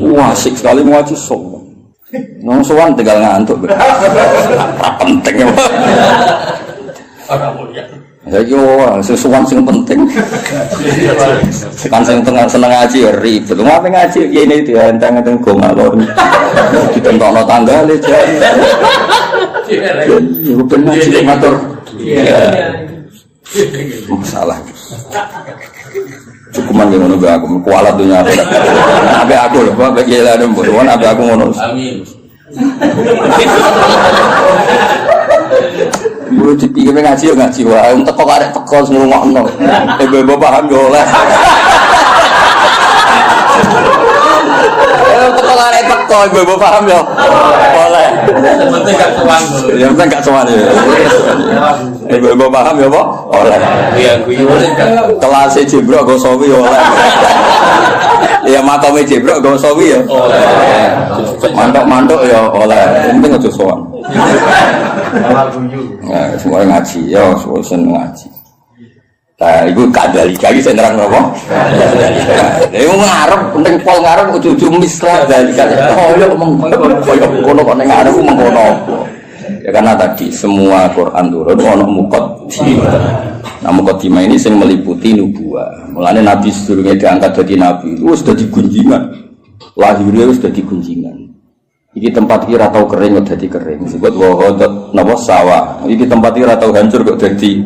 Wah asik sekali ngaji sowan. Nang sowan tinggal ngantuk. Apa penting ya. Ora mulia. Ya yo, sesuatu yang penting. Kan sing tengah seneng ngaji ya ribet. Ngapain ngaji ya ini dia enteng-enteng go ngalor. Ditentokno tanggale jan. Yo ben ngaji ngatur. Masalah. Cukuman ngono be aku kualat dunya aku. Abe aku lho, Pak Kiai Ladem Boron abe aku ngono. Amin. Lu dipikir ngaji ya ngaji wae, teko karek teko ngrungokno. Ibu paham yo oleh. Teko karek teko ibu paham yo. Oleh.
Penting gak tuang.
Ya penting gak tuang ya. Ibu paham yo apa? Oleh.
Iya guyon.
Kelas Jibril go sawi oleh. Ya makame Jibril go sawi ya. Oleh. Mantuk-mantuk ya oleh. Penting aja sowan. Nah, semua ngaji, ya, semua seneng ngaji. Nah, itu kadalika lagi saya nerang apa? Itu ngarep, penting pol ngarep, ujung-ujung mislah kadalika. Oh, ya, kono kok ngarep, mengkono. Ya karena tadi semua Quran turun, ono muqaddimah. Nah, muqaddimah ini yang meliputi nubuwah. Mulanya Nabi sebelumnya diangkat jadi Nabi, itu sudah digunjingan. Lahirnya sudah digunjingan. Iki tempat kira tahu kering kok jadi kering. Sebut wahodot napa sawah. Iki tempat kira tahu hancur kok jadi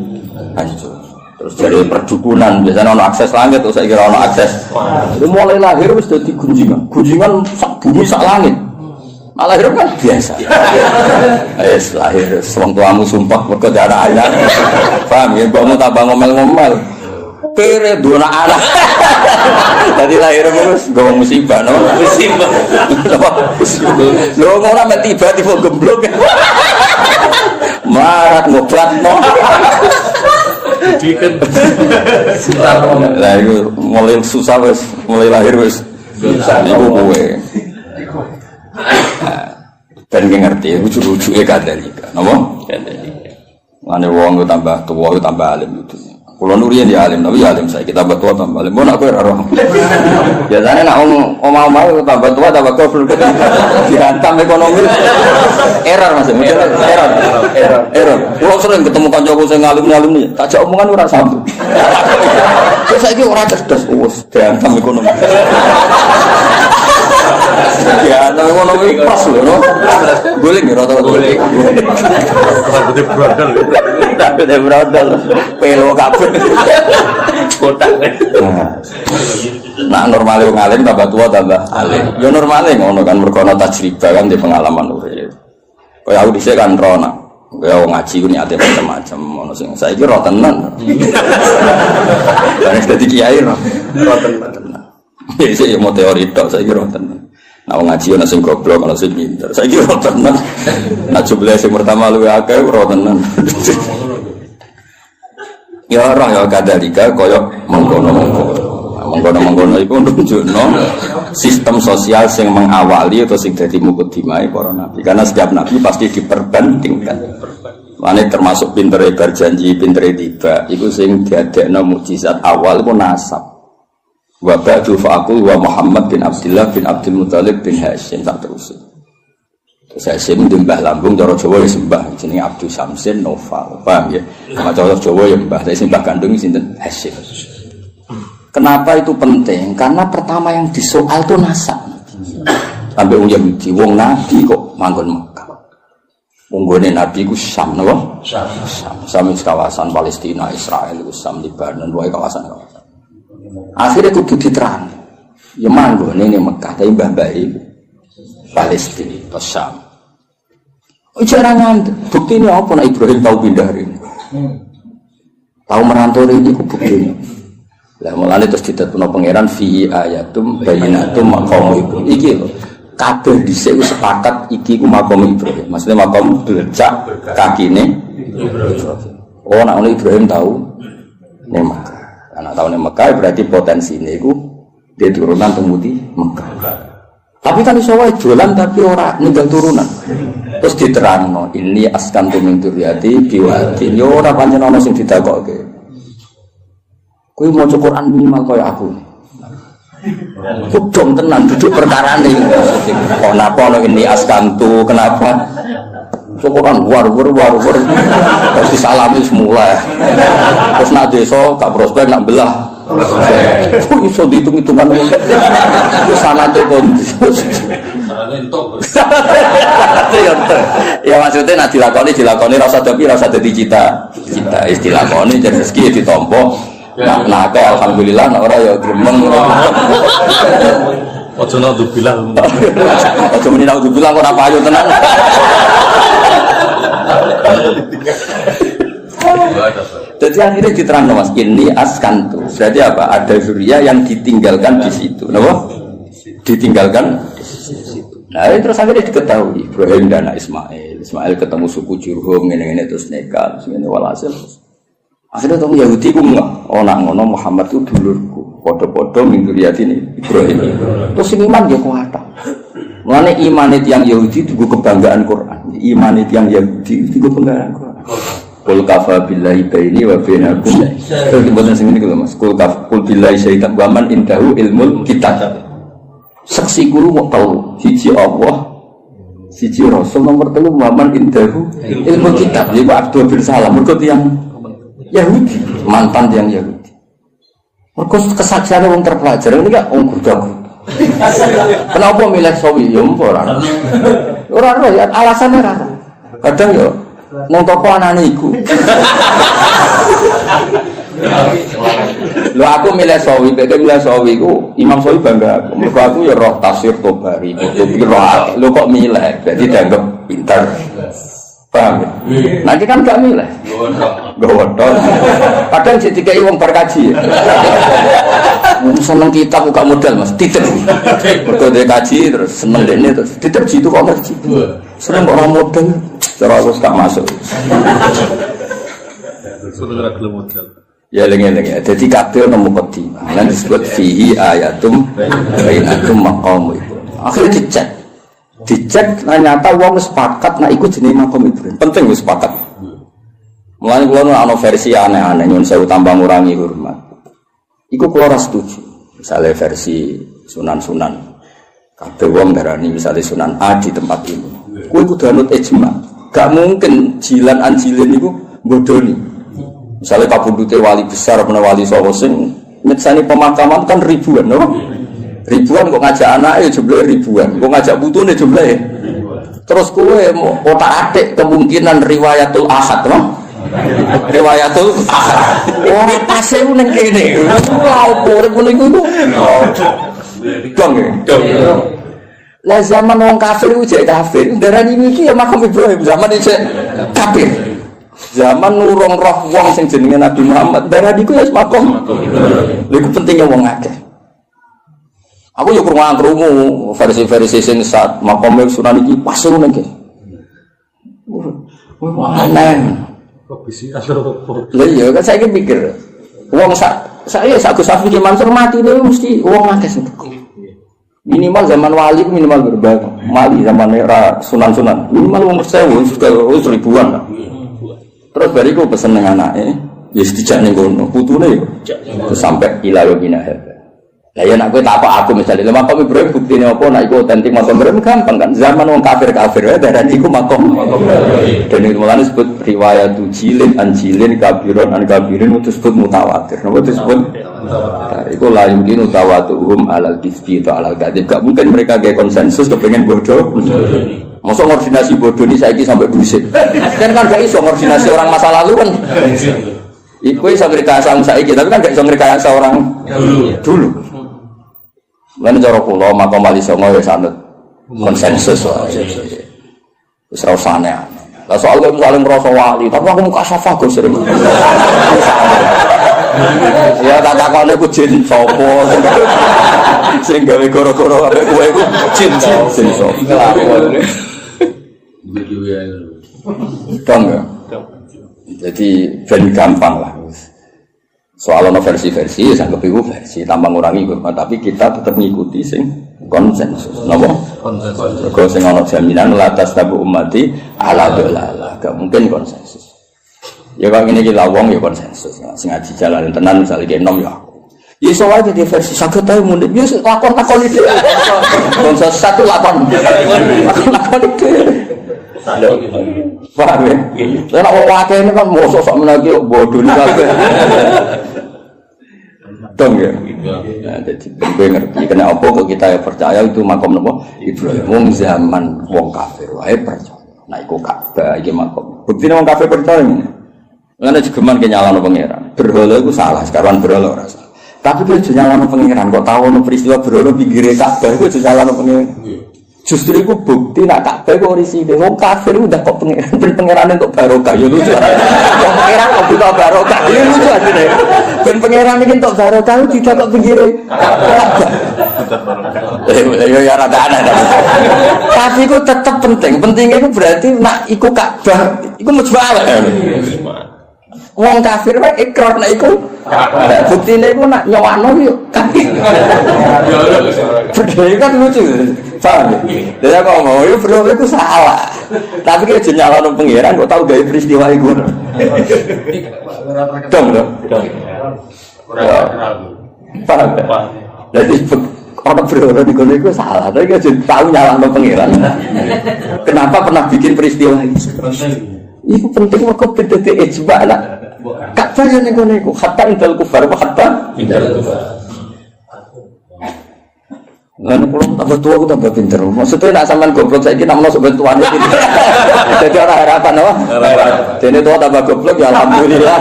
hancur. Terus dari perdukunan biasanya ono akses langit, terus saya kira ono akses. Itu mulai lahir wis dadi gunjingan. Gunjingan sak bumi sak langit. Nah, lahir kan biasa. Wis lahir wong tuamu sumpah mergo darah anak. Paham ya, mbokmu tambah ngomel-ngomel. Kere dua anak. Tadi lahir terus gawe musibah, no? Musibah. Lho ora men tiba-tiba gemblok. Marat ngobatno. Diken. Lah iku mulai susah wis, mulai lahir wis. Iku kowe. Dan ngerti lucu-lucuke kadalika. Napa? Kadalika. Mane wong tambah tuwa tambah alim itu. Kalau nurian ya alim, tapi ya alim saya kita tua tambah alim. Mau nak kau roh? Biasanya nak omah tambah tua tambah kau perlu dihantam ekonomi. Error masih, error. Kalau sering ketemu kancaku saya ngalim ni, tak jauh omongan orang satu. Terus saya kira orang cerdas, dihantam ekonomi. Dihantam ekonomi pas loh, no? Boleh nggak rata boleh?
Rambutnya brodol.
Rambutnya brodol, pelo kabel.
Kotak kan.
Nah normalnya ngalim tambah tua tambah alim. Ya normalnya ngono kan merkono tajribah kan di pengalaman urip. Kaya aku dhisik kan rono. Kaya wong ngaji ku niate macam-macam ngono sing saiki ro tenan. Kan dadi kiai ro tenan. Iki mau teori tok saiki ro tenan. Nah wong ngaji ana sing goblok ana sing pinter. Saiki ro tenan. Nah jumlah sing pertama luwih akeh ro tenan. Ya roh ya kadalika kaya mengkono iku nunjukno sistem sosial yang mengawali atau sing dadi mukadimah para nabi. Karena setiap nabi pasti diperbandingkan. Mane termasuk pintere berjanji, pintere tiba. Iku sing diadekno mukjizat awal iku nasab. Wa ba'du fa'aqul wa Muhammad bin Abdullah bin Abdul Muthalib bin Hashim tak terus. Terus Hashim di Mbah Lambung cara Jawa ya sembah jenenge Abdul Samsin Noval. Paham ya? Sama cara Jawa ya Mbah, tapi sembah kandung sinten Hashim. Kenapa itu penting? Karena pertama yang disoal itu nasab. Sampai wong Yahudi, wong Nabi kok manggon Mekah. Wong gone Nabi ku Syam, napa? Syam kawasan Palestina, Israel, Syam, Lebanon, wae kawasan-kawasan. Akhirnya kudu diterang. Ya manggon ning Mekah, tapi mbah-mbah iku Palestina, atau Syam. Jangan bukti ini apa? Nah Ibrahim tahu pindah hari ini. Tahu merantau ini ku bukti. Lah mulane terus ditetuno pangeran fi ayatum bayyinatum maqam Ibrahim. Iki lho. Kabeh dhisik wis sepakat iki ku maqam Ibrahim. Maksudnya maqam bercak kakine Ibrahim. Oh nek Ibrahim tahu ning Mekah. Karena tahu ning Mekah berarti potensine iku dia turunan temudi Mekah. Tapi kan iso wae dolan tapi ora ninggal turunan. Terus diterangno, ini askantu min dzurriyyati biwadi. Yo ora pancen ana sing didakokke. Kowe maca Quran minimal kaya aku. Kudung tenan duduk perkarane. Kenapa ini askantu? Kenapa? Quran war. Terus disalami semula. Terus nak desa gak prospek nak belah. Kok iso dihitung-hitungan itu sanate kondisi. Ya maksudnya nak dilakoni rasa tapi rasa dadi cita istilah koni jadi rezeki ditompo. Nah alhamdulillah nak ora ya gremeng.
Ojo nak dibilang.
Ojo muni nak dibilang ora payu tenan. Jadi akhirnya diterangkan mas, ini askantu. Berarti apa? Ada zuriya yang ditinggalkan di situ. Kenapa? Ditinggalkan di situ. Nah terus akhirnya diketahui Ibrahim dan Ismail. Ismail ketemu suku Jurhum, ini terus nekat, ini walhasil. Akhirnya tahu Yahudi ku enggak. Oh nak ngono Muhammad itu dulurku. Podo-podo min dzurriyyati Ibrahim. Terus iman dia kuat. Mulane iman yang Yahudi itu kebanggaan Quran. Iman yang Yahudi itu kebanggaan Quran. Qul kafa billahi baini wa bainakum. Terus dibuatkan sing niku lho Mas. Qul billahi syaitan wa man indahu ilmul kitab. Saksi guru kok tau siji Allah, siji Rasul, nomor 3 wa man indahu ilmul kitab. Iku Abdul bin Salam mergo tiyang Yahudi, mantan tiyang Yahudi. Mergo kesaksiane wong terpelajar ini gak wong gurda. Kenapa milih sawi yo ora. Ora ya alasannya ora. Kadang yo nang toko anane iku. Lho aku milih Sawi, beda milih Sawi ku Imam Sawi bangga aku. Mergo aku ya roh tafsir Tobari, kutubi roh. Lho kok milih? Berarti dianggap pintar. Paham ya? Nanti kan gak milih. Gowodok. Kadang jadi kayak wong berkaji. Seneng kitab buka modal Mas, titip. Mergo dia kaji terus seneng dene terus titip jitu kok ngaji. Seneng kok ora modal. Cara aku gak masuk.
Sudah gelem modal.
Ya lengi-lengi. Jadi kabeh ono mukadimah. Lan disebut fihi ayatum bainatum maqam itu. Akhirnya dicek ternyata wong sepakat nek iku jenenge makom Ibrahim. Penting wis sepakat. Mulane kula ana versi aneh-aneh nyun sewu tambah ngurangi hormat. Iku kula ora setuju. Misale versi sunan-sunan. Kabeh wong darani misale Sunan A di tempat ini. Kuwi kudu anut ijma. Gak mungkin jilan anjilin niku bodoni. Misale kabudute wali besar apa wali sapa sing nyetsani pemakaman kan ribuan, no? Ribuan kok ngajak anake jumlahe ribuan, kok ngajak putune jumlahe. Terus kowe otak-atik kemungkinan riwayatul ahad, no? Riwayatul ahad. Ora pase ning kene. Ora opo ngono iku. Dong. Lah zaman wong kafir ku jek kafir, darani iki ya makam Ibrahim zaman iki kafir. Zaman nurung roh wong sing jenenge Nabi Muhammad, darani ku ya makam. Lha iku pentingnya wong akeh. Aku yo krungu versi-versi sing saat makam Sunan iki pas ngono iki. Wah, aneh.
Kok bisa atau
Lah iya kan saya mikir. Wong saya Gus Safi ki Mansur mati niku mesti wong akeh sing minimal zaman wali minimal berbagai wali zaman era sunan-sunan minimal wong 1000 wis ribuan lah. Terus bariku pesen nang anake ya dijak ning kono putune yo sampai ila yomina hada. Lah ya nek kowe tak aku misalnya lha makam Ibrahim buktine apa nek iku otentik makam Ibrahim gampang kan zaman wong kafir-kafir dan iku makam dan itu mulane disebut riwayat jilin anjilin kabiron an kabirin itu disebut mutawatir. Napa disebut mutawatir? Iku la yumkin tawatuhum alal kisbi atau alal kadhib. Gak mungkin mereka gawe konsensus kepengin bodoh. Masa koordinasi bodoh ini saiki sampai busit. Kan gak iso koordinasi orang masa lalu kan. Iku iso ngrekayasa saiki tapi kan gak iso ngrekayasa orang dulu. Lan cara kula makam wali songo ya sanut konsensus wae. Wis ora usane. Lah soal kowe paling ngrasa wali, tapi aku muka safah go sering. Ya tak takone ku jin sapa. Sing gawe goro-goro arek kowe ku jin sapa. Ngelakon.
video ya?
Dong ya. Jadi ben gampang lah. Soal ono versi-versi, ya sanggep iku versi tambah ngurangi hormat, tapi kita tetap mengikuti sing konsensus. Napa? Konsensus. Kok sing ono jaminan la tastabu ummati ala dolala, gak mungkin konsensus. Ya kok ngene iki lawong ya konsensus. Sing ngaji jalan tenan misale ki enom ya aku. Ya iso wae di versi saged ae mundhut. Ya lakon-lakon iki. Konsensus satu lakon. Lakon iki. Paham ya? Lah nek wong akeh kan mosok sok menaki bodoh kabeh. Dong ya. Nah, jadi gue ngerti kena apa kok kita ya percaya itu makam napa Ibrahim wong zaman wong kafir wae percaya. Nah iku Ka'bah iki makam. Buktine wong kafir percaya ngene. Lan jegeman ke nyalano pangeran. Berhala iku salah, sekarang berhala ora salah. Tapi kowe aja nyalano pangeran kok tau ono peristiwa berhala pinggire Ka'bah iku aja nyalano pangeran. Justru itu bukti nak Ka'bah kok risine wong kafir udah kok pangeran untuk barokah ya lucu. Wong pangeran kok buta barokah ya lucu asline. Ben pangeran iki untuk barokah tidak kok pinggire Ka'bah. Ya rada aneh. Tapi itu tetap penting. Pentingnya itu berarti nak iku Ka'bah iku mujmalah. Wong kafir wae ikrar nek iku buktine iku nak nyowano yo kafir. Bedhe kan lucu. Paham ya? Lah kok mau yo bro iku salah. Tapi ki aja nyalano pangeran kok tau gawe peristiwa iku. Dong. Paham. Jadi orang berorang di kono iku salah. Tapi aja tau nyalano pangeran. Kenapa pernah bikin peristiwa ini? Iku penting kok beda ijma lah. Ka'bah yang ngono iku hatta indal kufar apa hatta indal kufar. Lan kula tambah tua aku tambah pinter. Maksudnya nak sampean goblok saiki namanya sok tuane iki. Dadi ora harapan apa? Dene tua tambah goblok ya alhamdulillah.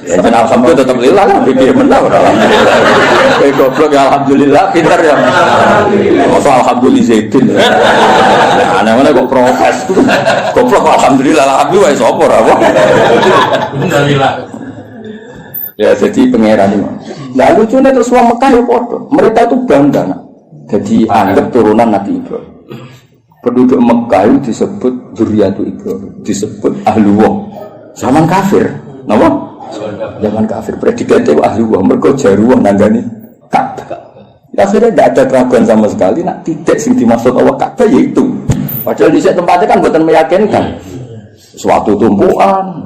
Ya jeneng alhamdulillah tetep lillah lah pikir menang alhamdulillah. Kowe goblok ya alhamdulillah pinter ya. Masa alhamdulillah zaitun. Nah, ana kok protes. Goblok alhamdulillah wis apa ora apa.
Alhamdulillah.
Ya jadi pangeran ini. Nah lucunya terus wong Mekah ya padha. Mereka itu bangga nak. Jadi anggap turunan Nabi Ibrahim. Penduduk Mekah itu disebut dzurriyyatu Ibrahim, disebut ahlullah. Zaman kafir, napa? Zaman kafir predikatnya ahlullah, mergo jaruah nanggani Ka'bah. Akhirnya tidak ada keraguan sama sekali, nak tidak sing dimaksud Allah Ka'bah yaitu. Padahal di tempatnya kan bukan meyakinkan. Suatu tumpuan,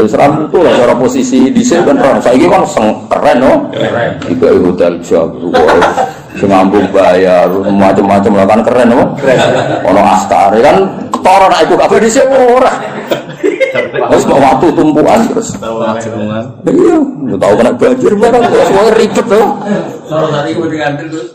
seram itu lah cara posisi di sini kan. Saya ini kan keren, no? Tiga hotel jago, sengambung bayar, macam-macam lah kan keren, no? Ono astari kan ketara nak ikut kafe di sini murah. Terus mau waktu tumpuan terus. Iya, tahu kena banjir barang, semuanya ribet, no?
Kalau tadi gue diganti terus.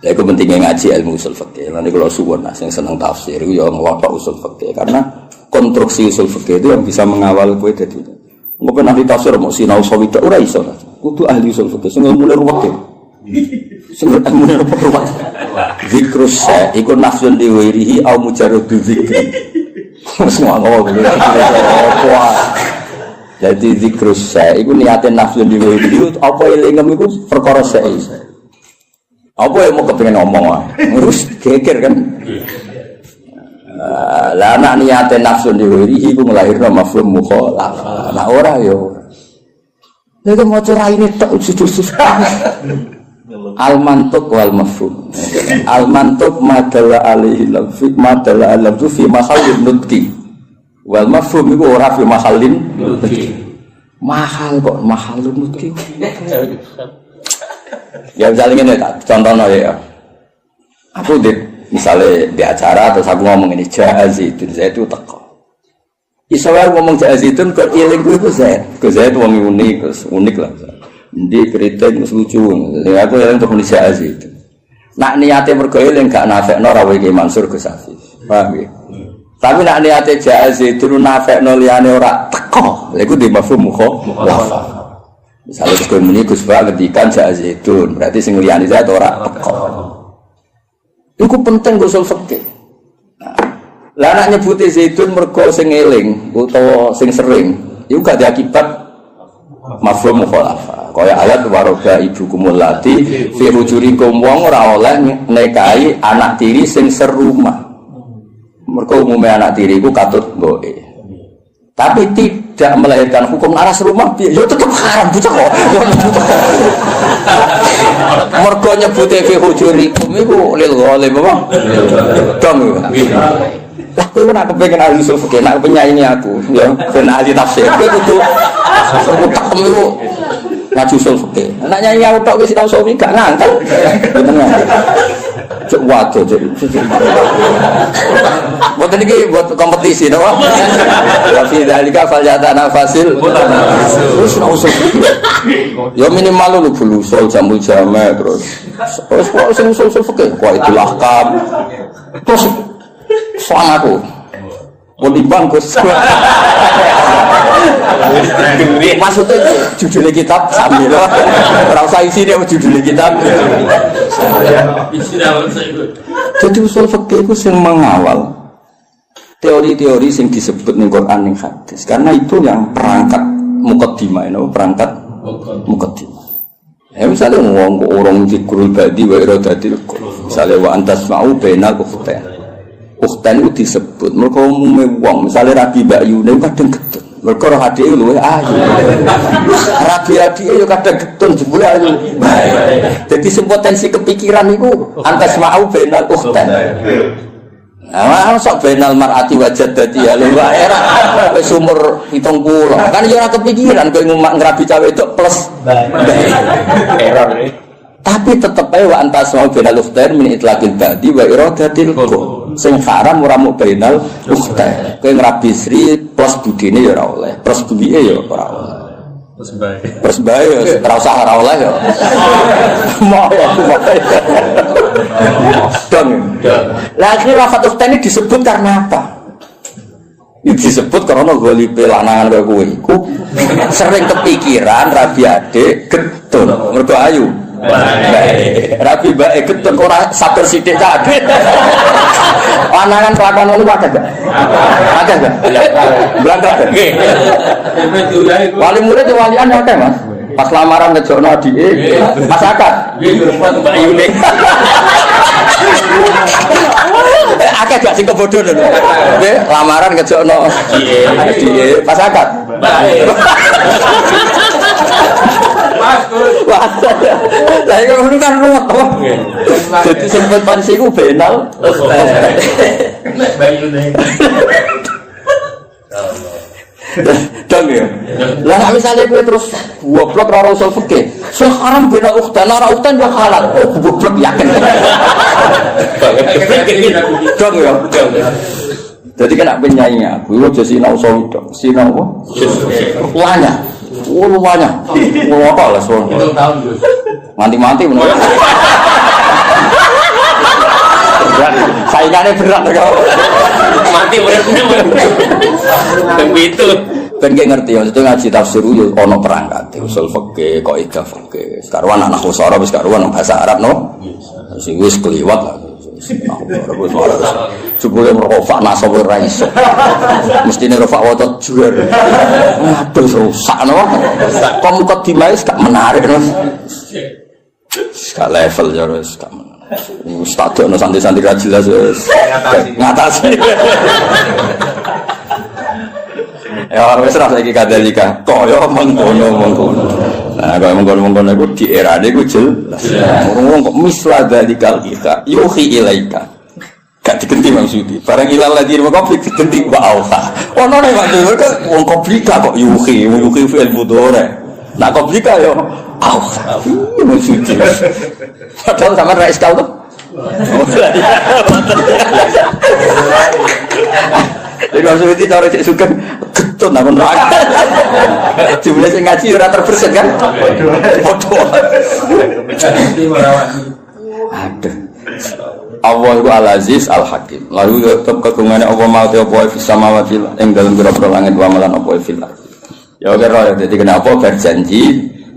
Ya itu pentingnya ngaji ilmu usul fikih. Nanti kalau suwon yang senang tafsir, itu yang ngelokok usul fikih. Karena konstruksi usul fikih itu yang bisa mengawal kue jadi. Mungkin nanti tafsir mau sinau sawidak, ora iso. Kudu ahli usul fikih. Sehingga mulai ruwet. Sehingga mulai ruwet. Zikrus saya, ikut nafsun diwirihi, au mujaradu zikri. Semua ngomong dulu. Jadi zikrus saya, ikut niatin nafsun diwirihi, apa yang ingin itu perkara saya. Apa yang mau kepengen ngomong ngurus geger kan? Lah anak niate nafsu diwiri iku nglahirno mafhum mukhalafah. Nah ora yo. Nek mau cerai ini tak usus-usus. Al mantuq wal mafhum. Al mantuq madalla alaihi lafzi madalla alafzu fi mahallin nutqi. Wal mafhum iku ora fi mahallin nutqi. Mahal kok mahallun nutqi. Ya misalnya ini contohnya ya, aku misalnya di acara terus aku ngomong ini Jazidun, saya itu teko. Isawar ngomong Jazidun kok iling itu saya itu ngomong unik lah. Di kritik lucu, aku yang untuk menulis Jazidun. Nak niatnya bergoyang gak nafek no rawi Mansur Gus Hafiz, paham ya? Tapi nak niatnya Jazidun nafek no liane ora teko, itu di mafhum mukhalafah. Misalnya Gus Muni Gus Ba ngendikan Zaitun, berarti sing liyane zat ora teko. Iku penting usul fikih. Lah nek nyebuti zaitun mergo sing eling utawa sing sering, iku gak diakibat mafhum mukhalafah. Kaya ayat waroga ibukumul lati fi hujurikum wong ora oleh nikahi anak tiri sing serumah. Mergo umume anak tiri iku katut mboke. Tapi tidak melahirkan hukum aras rumah, ya tetap haram bocah kok. Mergo nyebut fi hujurikum iku lil ghalim apa? Dong. Lah kowe ora kepengin ahli usul fikih, nak penyanyi aku, ya ben ahli tafsir. Kowe kudu takem iku ngaji usul fikih. Nek nyanyi aku tok wis tau suwi gak ngantel. Bener. Cuk waduh cuk. Mboten iki buat kompetisi to. Ya fi dalika falyatana fasil. Terus ora usah. Ya minimal lu bulu sol jamu jame terus. Terus kok sing usul fikih kok itulah kam. Terus soal aku. Mau dibangkus. Maksudnya judulnya kitab sambil rasa isi dia judulnya kitab. Jadi usul fikih itu yang mengawal teori-teori yang disebut ning Quran ning hadis. Karena itu yang perangkat mukaddimah, perangkat mukaddimah. Ya misalnya orang zikrul badi wa iradatil qulub. Misalnya wa antasma'u bainal ukhtain. Ukhtain itu disebut mereka umumnya wong misalnya Rabi Mbak Yune kadang getun mereka roh hadiah luwe ayu Rabi itu kadang getun jebule ayu jadi sempotensi kepikiran itu antas ma'u benal ukhtain nah sok benal mar'ati wajad dadi ya lho era sumur 70 kan ya ora kepikiran kowe ngrabi cawe itu plus error tapi tetep ae wa antas ma'u benal ukhtain min itlaqil badi wa iradatil qulub sing haram ora mung bainal ukhtain. Kowe ngrabi Sri plus budine ya ora oleh, plus buike ya ora oleh. Plus bae ora usah ora oleh ya. Mau ya. Dong. Lah akhirnya lafaz ukhtain ini disebut karena apa? disebut karena golipe lanangan kaya kowe iku sering kepikiran rabi adik getun mergo ayu. Rabi bae getun ora sabar sithik kabeh. Lanangan kelakuan ngono wae gak? Ada gak? Belakang. Wali murid walian akeh, Mas. Pas lamaran ngejokno adike, pas akad. Mbak Yune. Akeh gak sing kebodoh lho. Nggih, lamaran ngejokno adike, pas akad. Wah. Lah iki ngono kan ruwet to. Dadi sempet pansi ku benal. Mbak Yune. Dong ya. Lah misalnya gue terus goblok ora usul fikih. Sekarang bina ukhtan ora ukhtan ya halal. Goblok yakin. Dong ya. Jadi kan penyanyinya, gue aja sinau sowidok, sinau apa? Luanya. Luanya. Ngopo lah sono. Mati-mati menurut. Saingannya berat kok. Mati begitu. Ben gak ngerti maksudnya ngaji tafsir yo ana perangkat usul fikih, kaidah fikih. Sekarang anak usara wis karuan bahasa Arab no. Sing wis kliwat lah. Sebelum merofak nasab ora iso. Mestine rofak waca juar. Aduh rusak no. Kok mukadimah gak menarik no. Gak level ya wis gak menarik. Stadion santai-santai ra jelas wis. Ngatasi. Ya wis ra saiki kadalika. Kaya mengkono-mengkono. Nah, kaya mengkono-mengkono iku di era iku jelas. Wong kok misla dalikal kita yuhi ilaika. Gak digenti maksudi. Barang ilal lagi mau konflik digenti wa auha. Ono nek maksud wong komplika kok yuhi fi'il mudhari. Nah komplika yo auha. Maksudi. Padahal sama ra iskal tuh. Jadi maksudnya cara cek suka getun apa neraka. Jumlah sing ngaji ora terbersit kan? Foto. Aduh. Allah itu Al-Aziz Al-Hakim. Lalu tetap kegungane Allah mau te apa fi samawati ing dalem pira-pira langit wa malan apa fil ardi. Ya kira dadi kenapa berjanji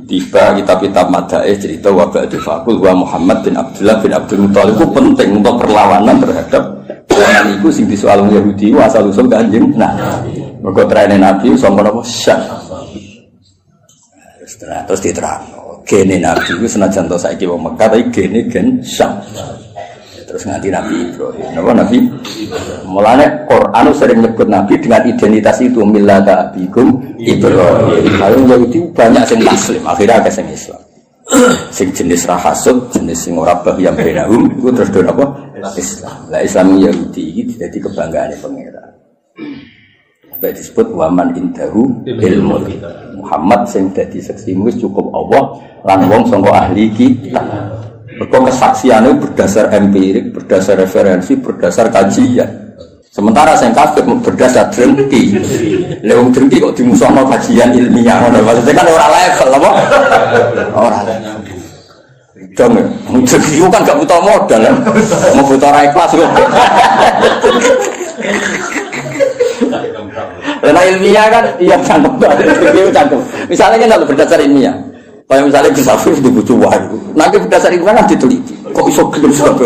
tiba kitab-kitab madaih cerita wa ba'du faqul wa Muhammad bin Abdullah bin Abdul Muthalib itu penting untuk perlawanan terhadap orang itu sing disoal Yahudi asal usul Kanjeng Nabi. Mergo trene Nabi sangka napa syah. Terus diterangno gene Nabi itu senajan to saiki wong Mekah tapi gene gen syah. Terus nganti Nabi Ibrahim. Napa Nabi? Mulane Quran sering nyebut Nabi dengan identitas itu millata abikum Ibrahim. Lalu Yahudi banyak sing muslim, akhirnya ada sing Islam. Sing jenis rahasud, jenis sing ora bahyam benahum, itu terus do apa? Islam. Lah Islam Yahudi iki dadi kebanggaane pangeran. Sampai disebut waman indahu ilmu. Muhammad sing dadi saksi wis cukup Allah lan wong sangka ahli kitab. Berkong kesaksiannya berdasar empirik, berdasar referensi, berdasar kajian. Sementara saya kafir berdasar drengki. Lewung drengki kok dimusuhkan kajian ilmiah. Maksudnya kan orang level, apa? Orang level. Dong, drengki itu kan gak butuh modal, ya? Mau butuh raih kelas. Karena ilmiah kan, iya cangkem. Misalnya kan berdasar ilmiah. Kayak misalnya Gus Afif di Bucuan, nanti berdasar itu kan diteliti. Kok iso gelem sebab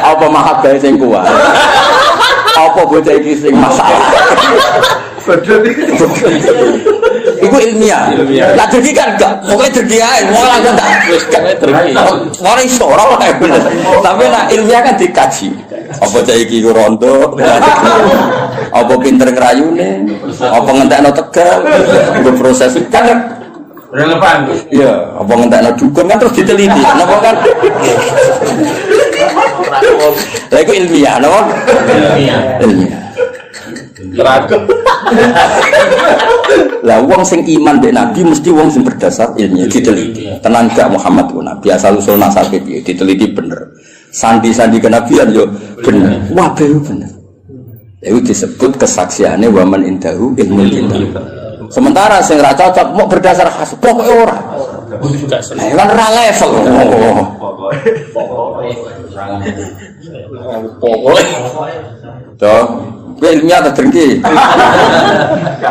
apa mahabbah sing kuat? Apa bocah iki sing masalah? Iku ilmiah. Lah dadi kan enggak, pokoke dadi ae, wong langsung tak wis gak tergi. Ora iso ora wae. Tapi nek ilmiah kan dikaji. Apa cah iki rondo? Apa pinter ngrayune? Apa ngentekno tegal? Iku proses kan
relevan.
Iya, apa ngentekno dukun kan terus diteliti. Napa kan? Lah iku ilmiah, napa? Ilmiah. Teragem. Lah wong sing iman mbek Nabi mesti wong sing berdasar ilmiah diteliti. Tenan gak Muhammad ku Nabi asal usul nasabe piye diteliti bener. Sandi-sandi kenabian yo bener. Wah, bener. Itu disebut kesaksiannya waman indahu ilmu kitab. Sementara sing ra cocok mau berdasar khas pokoke ora. Kan ora level. Pokoke. Toh, Kowe ilmiah ta drengki.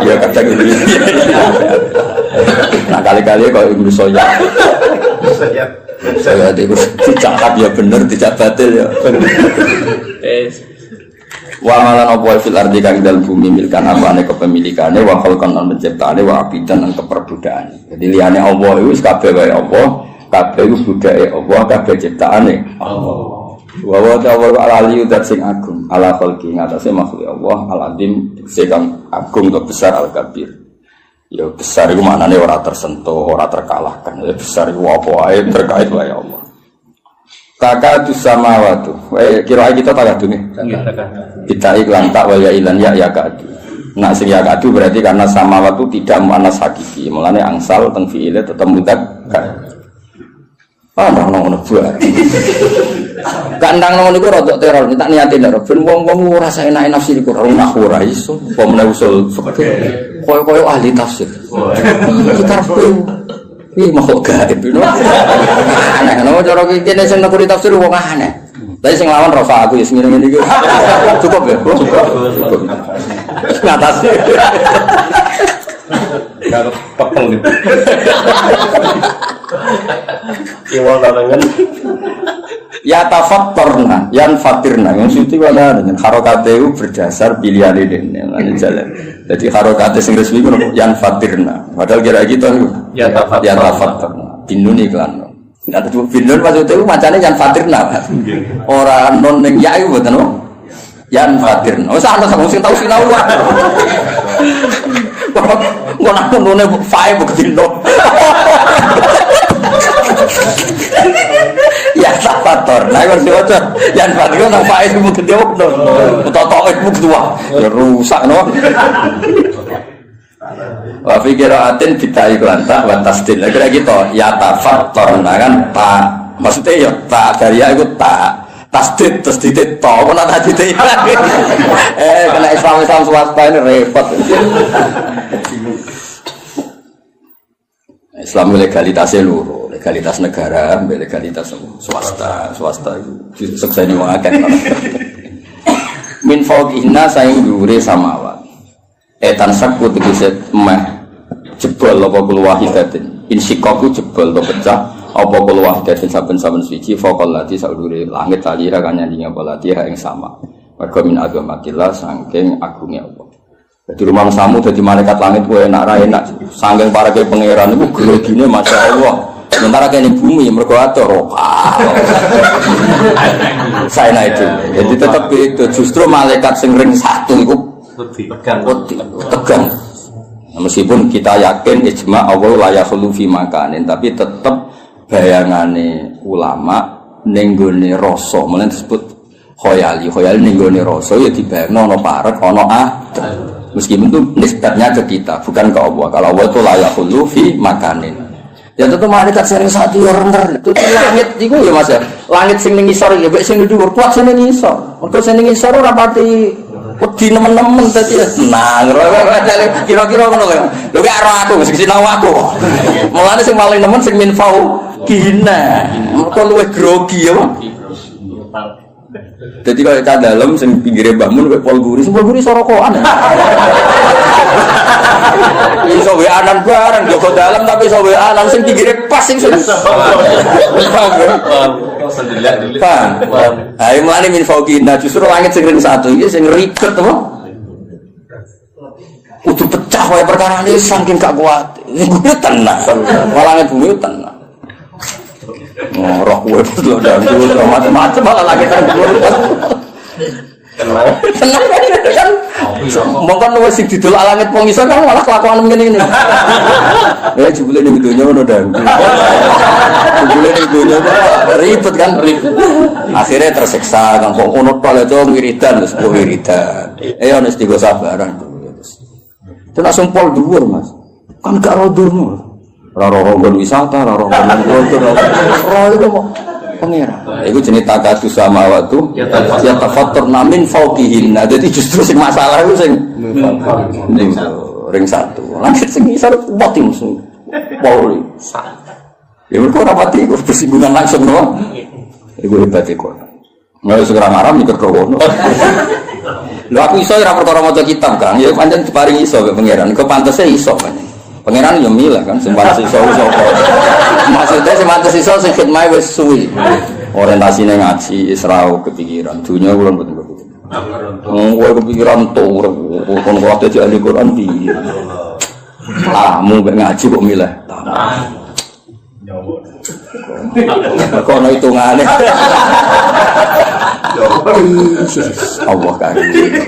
Ya kadang ilmiah. Nah kali-kali kok Ibnu Soya. Saya itu dicakap ya bener, dicak batil ya. Wa malan apa fil ardi kang dalem bumi milkan apane kepemilikane wa khalqan lan penciptaane wa abidan lan keperbudaane. Jadi liyane Allah iku wis kabeh wae Allah, kabeh iku budake Allah, kabeh ciptaane Allah. Wa wa ta'ala al-ali dat sing agung, ala khalqi ngatasé makhluk Allah, al-azim sing agung atau besar al-kabir. Ya besar iku maknane ora tersentuh, ora terkalahkan. Ya besar iku apa wae terkait wae Allah. Takadu samawatu. Kira kita takadu nih. Kita iklan tak wal ya ilan ya kadu. Nah sing ya kadu berarti karena samawatu tidak muannas hakiki. Mulane angsal teng fiile tetep mudzakkar. Ndang ngono buat. Kandang ngono niku rodok teror, tak niate ndak ben wong-wong ora saenake nafsi iku ora iso. Apa meneh usul fikih. Koyo ahli tafsir. Kita ini makhluk gaib itu aneh, nama cara kini yang nakuri tafsir wong aneh tapi yang lawan Rafa aku ya segini-gini cukup ya? Cukup ngatasi gak kepel gitu iwal larangan ya tafaktorna, yan fatirna yang suci pada dengan harokateu berdasar pilihan ini jalan jadi harokateu yang resmi itu yan fatirna padahal kira gitu ya tafaktorna binun iklan ada cuma binun maksudnya itu macamnya yan fatirna orang non yang ya itu betul yan fatirna oh sana sama sing tahu sinau kok nak nonnya fae begitu ya tafator, nah kalau diwaca, yang fadil nang faid itu gede waktu, atau itu kedua, rusak no. Wa fikiratin kita iklan tak batasdin, kira gitu, ya tafator, nah kan tak, maksudnya ya tak dari aku tak, tasdid to, mana tadi tadi, kena Islam swasta ini repot. Islam legalitasnya luruh, legalitas negara, legalitas swasta itu sukses ini mengaken. Min fawqihna sayang dhuwure samawat. Etan sakut tegese meh jebol apa kul wahidatin. Insikaku jebol to pecah apa kul wahidatin saben-saben suci faqal lati sadhure langit talira kan nyandingi apa lati ing sama. Mergo min agamatillah saking agungnya Allah. Jadi rumah samu jadi malaikat langit gue enak sanggeng para ke pangeran itu gelogine masya Allah sementara kayak di bumi mereka atur saya naik itu jadi tetap itu justru malaikat sing ring satu itu tegang meskipun kita yakin ijma Allah la yakhlu fi makanin tapi tetap bayangane ulama nenggone rasa mulane disebut khoyali nenggone rasa ya dibayangno ana parek ana meskipun itu nisbatnya ke kita, bukan ke Allah. Kalau Allah itu layak hulu fi makanin. Ya tentu malaikat sering satu orang itu langit itu ya mas ya. Langit sing ning isor ya, baik sing dhuwur kuat sing ning isor. Mergo sing ning isor ora pati wedi nemen-nemen dadi tenang. Kira-kira ngono lho. Lho gak ora aku sing sinau aku. Mulane sing paling nemen sing minfau gina. Mergo luwih grogi ya. Jadi kalau kita dalam sing pinggirnya bangun kayak Pol Guri sorokoan. Ini sobe anan bareng Joko dalam tapi sobe anan sing pinggirnya pas sing sudah. Ayo mulane min fauqina justru langit sing ring satu iki sing ribet apa? Kudu pecah wae perkara ini saking gak kuat. Iku tenang. Langit bumi tenang. Roh gue belum dangdut, macam-macam malah lagi dangdut. Tenang kan? Mungkin nulis di dulu langit pengisah kan malah kelakuan begini. Ya jebule ning dunya ngono dangdut. Jebule ning dunya ribet kan ribet. Akhirnya tersiksa kan kok ngono pale to wiridan wis wiridan. Ono istigo sabaran. Tenak sumpol dhuwur Mas. Kan gak rodurmu. Roro-roro wisata, roro-roro kultur, roro itu mau pengira. Itu jenis takatu sama waktu. Ya tafatur namin fauqihin. Jadi justru sing masalah itu sing ring satu. Langit sing isor pati musuh. Pauli. Ya mereka rapati bersinggungan langsung no. Itu hebat Quran. Nggak segera marah mikir krono. Lho aku iso ora perkara maca kitab, Kang. Ya pancen diparingi iso ke pangeran. Kok pantese iso pancen. Pangeran yo milih kan sing pantes iso sapa. Maksudnya sing pantes iso sing khidmah wis suwi. Orientasine ngaji Isra kepikiran. Dunya kula mboten kepikiran. Kowe kepikiran to urip kon kok dadi ahli Quran piye. Mu ngaji kok milih. Kok ono hitungane. Allah karim.